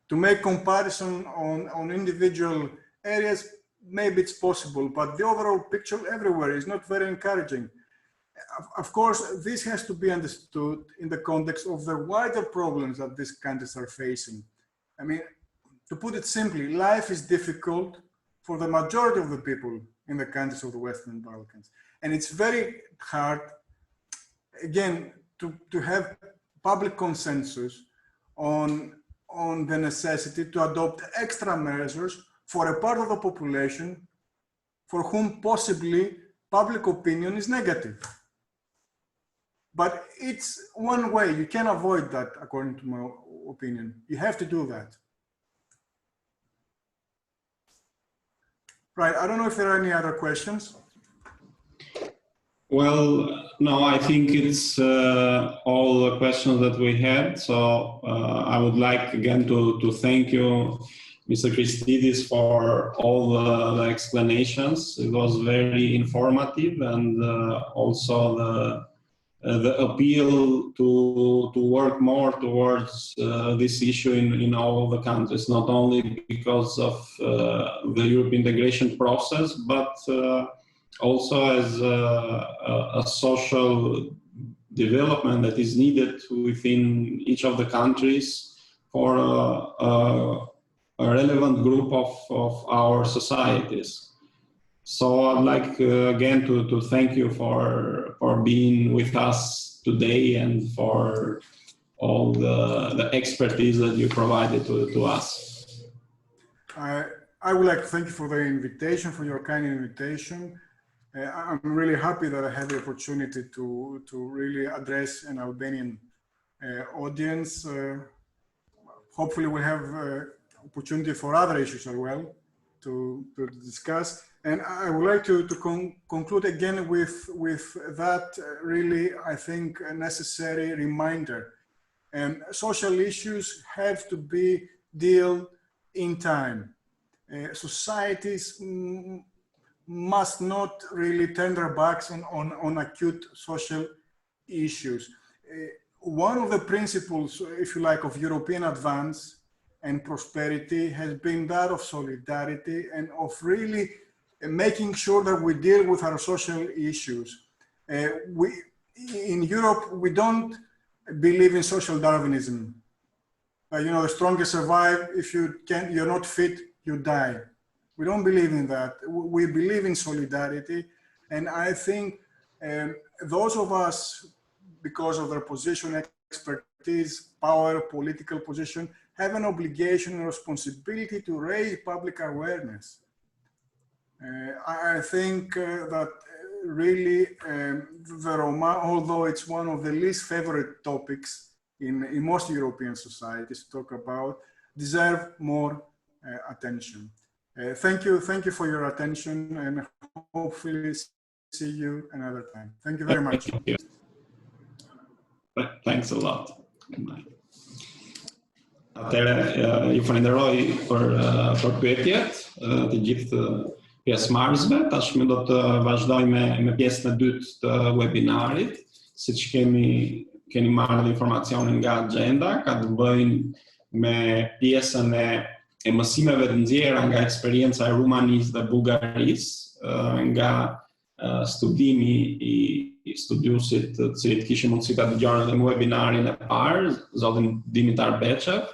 To make comparison on individual areas, maybe it's possible, but the overall picture everywhere is not very encouraging. Of course, this has to be understood in the context of the wider problems that these countries are facing. I mean, to put it simply, life is difficult for the majority of the people in the countries of the Western Balkans. And it's very hard, again, to have public consensus on the necessity to adopt extra measures for a part of the population for whom possibly public opinion is negative. But it's one way, you can avoid that, according to my opinion. You have to do that. Right, I don't know if there are any other questions. Well, no, I think it's all the questions that we had. So I would like again to thank you, Mr. Christidis, for all the explanations. It was very informative, and also the appeal to work more towards this issue in all the countries, not only because of the European integration process, but also as a social development that is needed within each of the countries for a relevant group of our societies. So I'd like again to thank you for being with us today and for all the expertise that you provided to us. I would like to thank you for the invitation, for your kind invitation. I'm really happy that I had the opportunity to really address an Albanian audience. Hopefully we'll have opportunity for other issues as well to discuss. And I would like to conclude again with that really, I think, a necessary reminder. And social issues have to be dealt in time. Societies must not really turn their backs on acute social issues. One of the principles, if you like, of European advance and prosperity has been that of solidarity and of really making sure that we deal with our social issues. In Europe, we don't believe in social Darwinism. You know, the strongest survive. If you're not fit, you die. We don't believe in that. We believe in solidarity. And I think those of us, because of their position, expertise, power, political position, have an obligation and responsibility to raise public awareness. I think that really the Roma, although it's one of the least favorite topics in most European societies to talk about, deserve more attention. Thank you for your attention, and hopefully see you another time. Thank you very much. Thank you. Thanks a lot. Good night. Atëherë, ju falenderoj për pyetjet, të gjithë pjesëmarrësve. Tashmë do të vazhdojmë me pjesën e dytë të webinarit. Siç keni marrë informacionin nga agenda, ka të bëjë me pjesën e mësimeve të nxjerra nga eksperienca e Rumanisë dhe Bullgarisë, nga studimi i studiusit të cilit kishim mundësi ta dëgjoni edhe në webinarin e parë, zotin Dimitar Beçev.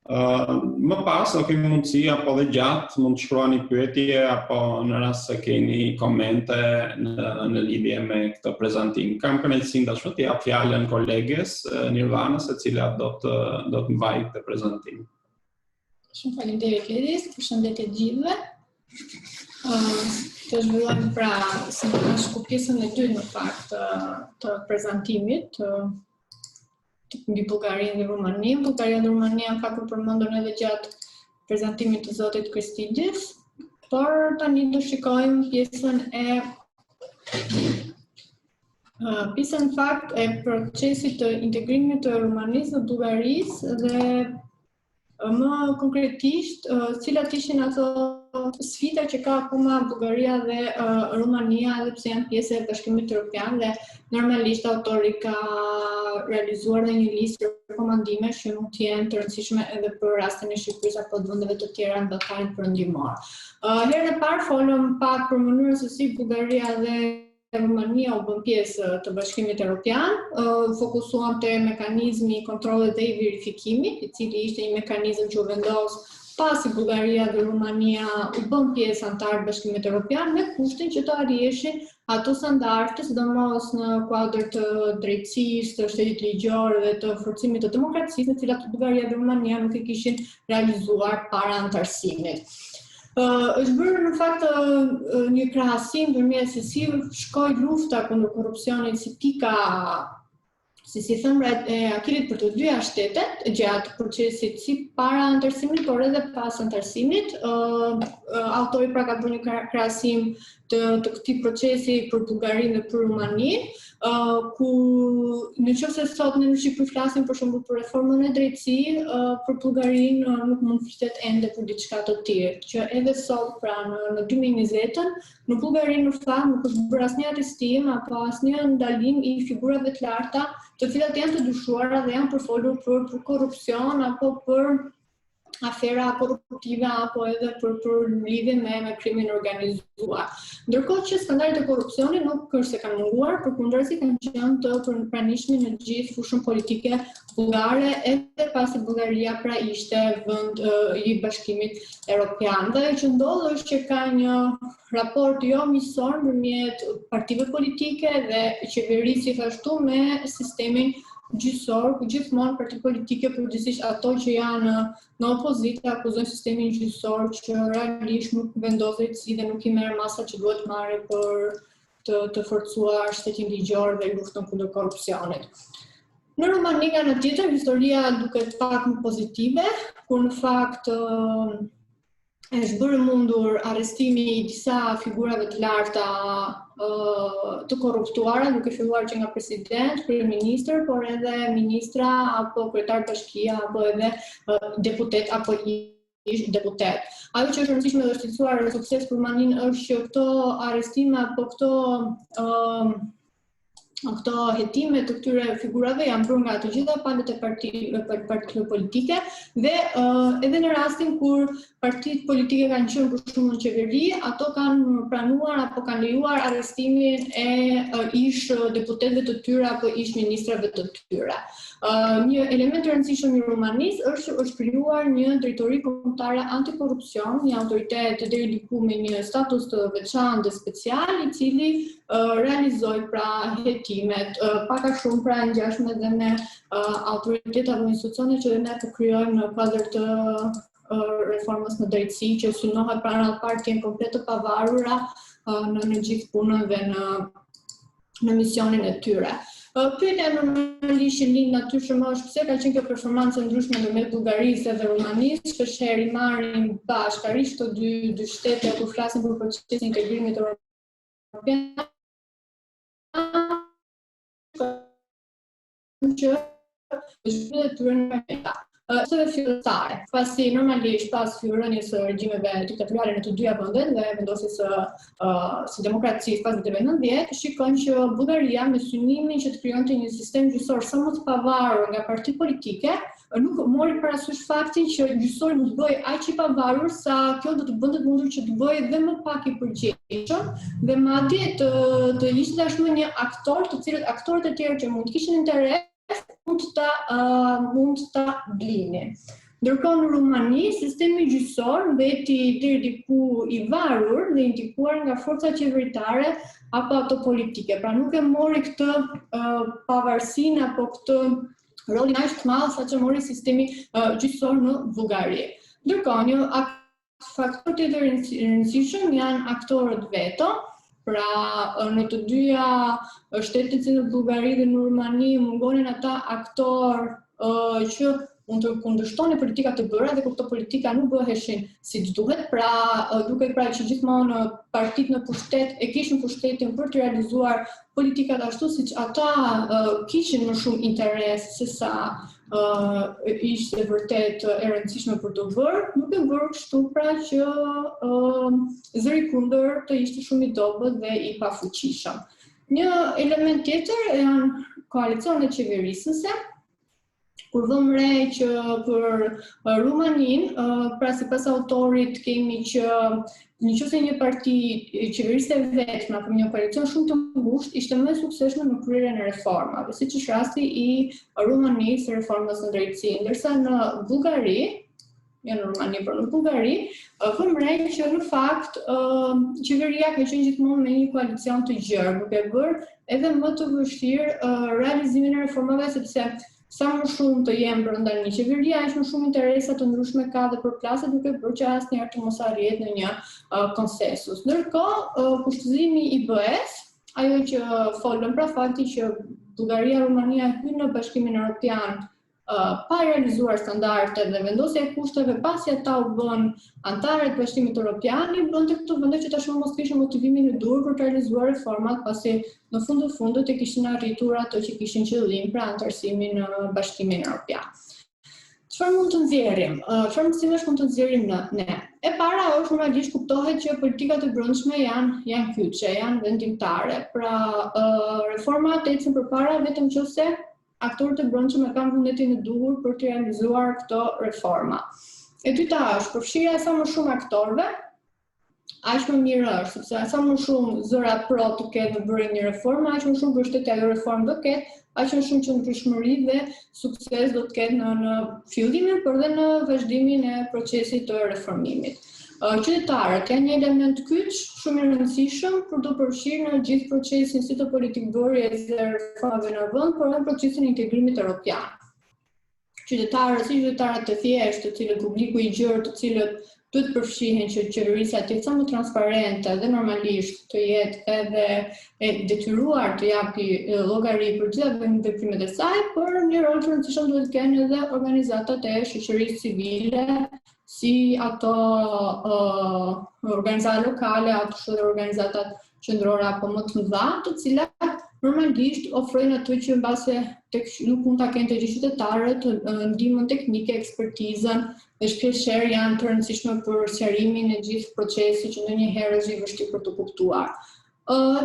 Më pas do kemi mundësi apo dhe gjatë mund të shkruani pyetje apo në rast se keni komente në lidhje me këtë prezantim. Kam kënaqësinë tashmë të jap fjalën koleges Nirvanës, e cila do të mbajë këtë prezantim. Shumë faleminderit Lidhjes, përshëndetje të gjithëve. Të zhvillojmë pra pjesën e dytë në fakt të prezantimit mbi Bullgarinë dhe Rumaninë. Bullgaria dhe Rumania në fakt u përmendën edhe gjatë prezantimit të zotit Christidis, por tani do shikojmë pjesën fakt e procesit të integrimit të Rumanisë dhe Bullgarisë dhe më konkretisht cilat ishin ato sfida që ka akoma Bullgaria dhe Rumania edhe pse janë pjesë e Bashkimit Europian dhe normalisht autori ka realizuar dhe një listë rekomandime që mund të jenë të rëndësishme edhe për rastin e Shqipërisë apo të vendeve të tjera në Ballkanit perëndimor. Herën e parë folëm pak për mënyrën se si Bullgaria dhe Rumania u bën pjesë të Bashkimit Europian, fokusuan te mekanizmi i kontrollit dhe i verifikimit, i cili ishte një mekanizëm që u vendos pasi Bullgaria dhe Rumania u bën pjesë antar të Bashkimit Europian me kushtin që të arrijeshin ato standarde, sidomos në kuadër të drejtësisë, të shtetit ligjor dhe të forcimit të demokracisë, në cilat Bullgaria dhe Rumania nuk e kishin realizuar para antarësimit. Është bërë në fakt një krahasim ndërmjet se si shkoi lufta kundër korrupsionit si pika, si thëmbra e akilit për të dyja shtetet gjatë procesit si para antarësimit, por edhe pas antarësimit. Autori pra ka bërë një krahasim të këtij procesi për Bullgarinë dhe për Rumaninë, ku nëse sot ne në Shqipëri flasim për shembull për reformën e drejtësisë, për Bullgarinë nuk mund flitet ende për diçka të tillë, që edhe sot pra në 2020-ën në Bullgari në fakt nuk është bërë asnjë arrestim apo asnjë ndalim i figurave të larta të cilat janë të dyshuara dhe janë përfolur për korrupsion apo për afera korruptive apo edhe për lidhje me krimin organizuar. Ndërkohë që standardet e korrupsionit nuk është se kanë munguar, përkundërzi kanë qenë të pranishme në gjithë fushën politike bullgare, edhe pasi Bullgaria pra ishte vend i Bashkimit Europian. Dhe që ndodh është që ka një raport jo miqësor ndërmjet partive politike dhe qeverisë gjithashtu me sistemin gjyqësor, ku gjithmonë parti politike, përgjithsisht ato që janë në opozitë, akuzojnë sistemin gjyqësor që realisht nuk vendos drejtësi dhe nuk i merr masat që duhet marrë për të forcuar shtetin ligjor dhe luftën kundër korrupsionit. Në Rumani nga ana tjetër, historia duket pak më pozitive, kur në fakt është bërë mundur arrestimi i disa figurave të larta të korruptuara, duke filluar që nga president, kryeministër, por edhe ministra apo kryetar bashkia apo edhe deputet apo ish deputet. Ajo që është rëndësishme dhe është cilësuar sukses për Rumaninë është që këto arrestime apo këto hetime të këtyre figurave janë bërë nga të gjitha palët e partive politike dhe edhe në rastin kur partitë politike kanë qenë për shumë në qeveri, ato kanë pranuar apo kanë lejuar arrestimin e ish deputetëve të tyre apo ish ministrave të tyre. Një element të rëndësishëm i Rumanisë është që është krijuar një drejtori kombëtare antikorrupsion, një autoritet deri diku me një status të veçantë dhe special, i cili realizoi pra hetimet, pak a shumë pra ngjashme edhe me autoritet apo institucione që ne të krijojmë në kuadër të reformës në drejtësi, që synohet pra në parti janë komplet të pavarura në gjithë punën dhe në misionin e tyre. Pyetja normalisht që lind natyrshëm është pse ka qenë kjo performancë ndryshme ndërmjet Bullgarisë dhe Rumanisë, shpeshherë i marrin bashkërisht këto dy shtete kur flasin për procesin e integrimit europian, që është të tyre në meta. Së dhe fillestare, pasi normalisht pas rënies së regjimeve diktatoriale në të dyja vendet dhe vendosjes së demokracisë pas viteve 90, shikojnë që Bullgaria me synimin që të krijonte një sistem gjyqësor sa më të pavarur nga partitë politike, nuk mori parasysh faktin që gjyqësori mund të bëjë aq i pavarur sa kjo do të bënte të mundur që të bëjë dhe më pak i përgjegjshëm dhe madje të ishte ashtu një aktor, të cilët aktorët e tjerë që mund të kishin interes mund ta blini. Ndërkohë në Rumani, sistemi gjyqësor mbeti deri diku i varur dhe i ndikuar nga forca qeveritare apo ato politike. Pra nuk e mori këtë pavarësinë apo këtë rolin aq të madh sa që mori sistemi gjyqësor në Bullgari. Ndërkohë, një faktor tjetër i rëndësishëm janë aktorët veto. Pra, në të dyja shtetet si në Bullgari dhe në Rumani mungonin ata aktorë që mund të kundërshtonin politikat e bëra dhe kur këto politika nuk bëheshin siç duhet, pra duket pra që gjithmonë partitë në pushtet e kishin pushtetin për të realizuar politikat ashtu siç ata kishin më shumë interes se sa ishte vërtet e rëndësishme për të bërë, nuk e bërë kështu pra që zëri kundër të ishte shumë i dobët dhe i pafuqishëm. Një element tjetër janë koalicionet qeverisëse, kur vëm re që për Rumanin, pra sipas autorit kemi që nëse një parti qeverisë e vetme apo një koalicion shumë të ngushtë ishte më e suksesshme në kryerjen e reformave, siç është rasti i Rumanisë së reformës në drejtësi, ndërsa në Bullgari, jo në Rumani, por në Bullgari, vëm re që në fakt qeveria ka qenë gjithmonë me një koalicion të gjerë, duke bërë edhe më të vështirë realizimin e reformave, sepse sa më shumë të jenë brenda një qeverie, aq më shumë interesa të ndryshme ka dhe përplasje, duke bërë që asnjëherë të mos arrihet në një konsensus. Ndërkohë, kushtëzimi i BE-s, ajo që folëm pra fakti që Bullgaria dhe Rumania hyn në Bashkimin Europian pa realizuar standarde dhe vendosja e kushteve pasi ata u bën antarë të Bashkimit Europian, bënte këto vende që tashmë mos kishin motivimin e dur për të realizuar reformat, pasi në fundit e kishin arritur ato që kishin qëllim pra antarësimin në Bashkimin Europian. Çfarë mund të nxjerrim? Çfarë mësimesh mund të nxjerrim ne? E para është normalisht kuptohet që politikat e brendshme janë kyçe, janë vendimtare. Pra reformat ecën përpara vetëm nëse aktorët e brendshëm kanë vullnetin e duhur për të realizuar këto reforma. E dyta është përfshirja e sa më shumë aktorëve, aq më mirë është, sepse sa më shumë zëra pro të ketë në bërjen e një reforme, aq më shumë mbështetje ajo reformë do ketë, aq më shumë qëndrueshmëri dhe sukses do të ketë në fillimin, por dhe në vazhdimin e procesit të reformimit. Qytetarët janë një element kyç shumë i rëndësishëm për të përfshirë në gjithë procesin si të politikbërjes dhe reformave në vend, por edhe procesin e integrimit europian. Qytetarët, si qytetarët të thjeshtë, të cilët publiku i gjerë, të cilët duhet përfshihen që qeverisja të jetë sa më transparente dhe normalisht të jetë edhe e detyruar të japi llogari për gjithë veprimet e saj, por një rol të rëndësishëm duhet të kenë edhe organizatat e shoqërisë civile, si ato organizata lokale, ato organizatat qendrore apo më të mëdha, të cilat normalisht ofrojnë ato që mbase nuk mund ta kenë të gjithë qytetarët, ndihmën teknike, ekspertizën dhe shpeshherë janë të rëndësishme për sqarimin e gjithë procesit që ndonjëherë është i vështirë për të kuptuar.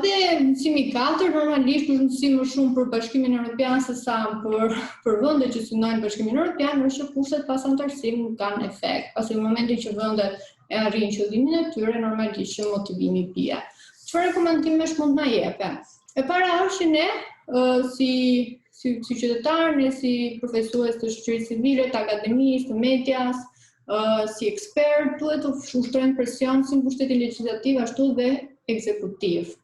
Dhe mësimi 4 normalisht është mësim më shumë për Bashkimin Europian se sa për vendet që synojnë Bashkimin Europian, është që kushtet pas antarësimit nuk kanë efekt, pasi në momentin që vendet e arrin qëllimin e tyre, normalisht që motivimi bie. Çfarë rekomandimesh mund na jepe? E para është që ne si qytetarë, ne si profesues të shoqërisë civile, të akademisë, të medias, si ekspert, duhet të ushtrojmë presion si mbështetje legjislative ashtu dhe ekzekutiv.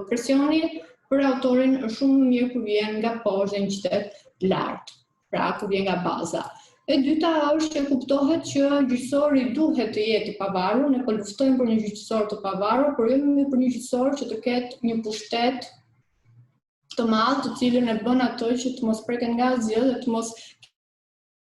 Presioni për autorin është shumë më mirë kur vjen nga poshtë dhe një qytet lart, pra kur vjen nga baza. E dyta është që kuptohet që gjyqësori duhet të jetë i pavarur, ne po luftojmë për një gjyqësor të pavarur, por jo më për një gjyqësor që të ketë një pushtet të madh, të cilën e bën ato që të mos preket nga asgjë dhe të mos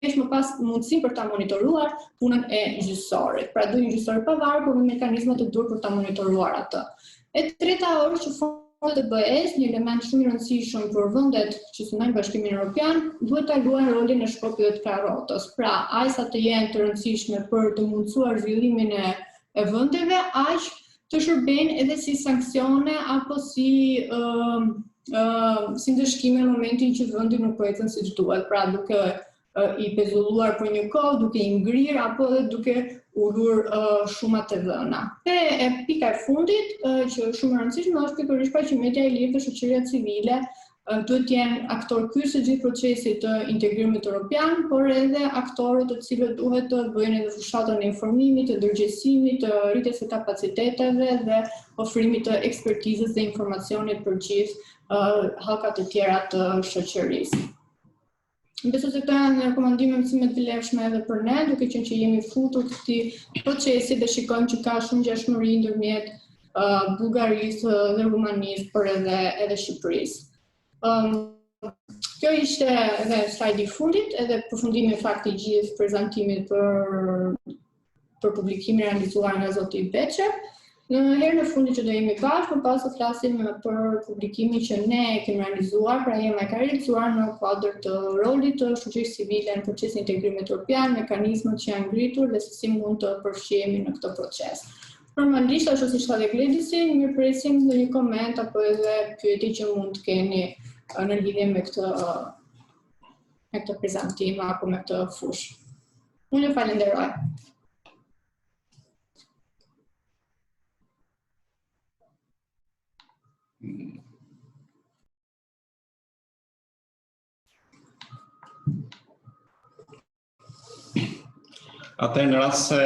kesh më pas mundësi për ta monitoruar punën e gjyqësorit. Pra duhet një gjyqësor i pavarur, por me mekanizma të dur për ta monitoruar atë. E treta është që fondet e BE-s, një element shumë i rëndësishëm për vendet që synojnë Bashkimin Europian, duhet ta luajnë rolin e shkopjeve të karrotës. Pra, aq sa të jenë të rëndësishme për të mundësuar zhvillimin e vendeve, aq të shërbejnë edhe si sanksione apo si ndëshkime në momentin që vendi nuk po ecën siç duhet. Pra, duke i pezulluar për një kohë, duke i ngrirë apo edhe duke ulur shumat e dhëna. E pika e fundit, që është shumë e rëndësishme, është pikërisht pra që media e lirë dhe shoqëria civile duhet të jenë aktor kryes të gjithë procesit të integrimit europian, por edhe aktorët të cilët duhet të bëjnë edhe fushatën e informimit, të ndërgjegjësimit, të rritjes së kapaciteteve dhe ofrimit të ekspertizës dhe informacionit për gjithë hallkat e tjera të shoqërisë. Besoj se këto janë rekomandime mësime të vlefshme edhe për ne, duke qenë që jemi futur këtij procesi dhe shikojmë që ka shumë ngjashmëri ndërmjet Bullgarisë dhe Rumanisë, por edhe Shqipërisë. Kjo ishte edhe slajdi i fundit, edhe përfundimi i fakti i gjithë prezantimit për publikimin realizuar nga zoti Beqer. Në herën e fundit që do jemi bashkë, më pas të flasim për publikimin që ne kemi realizuar, pra ELIAMEP ka realizuar në kuadër të rolit të shoqërisë civile në procesin Integrimit Europian, mekanizmat që janë ngritur dhe se si mund të përfshihemi në këtë proces. Normalisht, ashtu siç tha dhe Gledisi, mirëpresim në një koment apo edhe pyetje që mund të keni në lidhje me këtë prezantim apo me këtë fushë. Unë ju falenderoj. Atëherë në rast se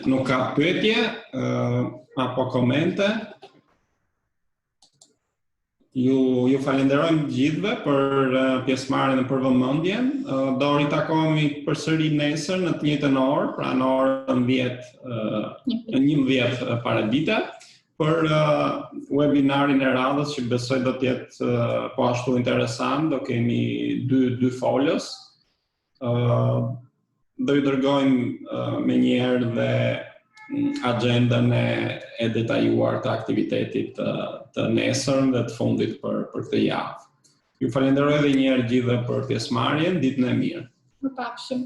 nuk ka pyetje apo komente, ju falenderojmë gjithëve për pjesëmarrjen dhe për vëmendjen. Do ritakohemi përsëri nesër në të njëjtën orë, pra në orën 11 paradite, për webinarin e radhës që besoj do të jetë po ashtu interesant. Do kemi dy folës. Do ju dërgojmë menjëherë dhe agendën e detajuar të aktivitetit të nesër dhe të fundit për këtë javë. Ju falenderoj edhe një herë gjithëve për pjesëmarrjen. Ditën e mirë. Përpafshim.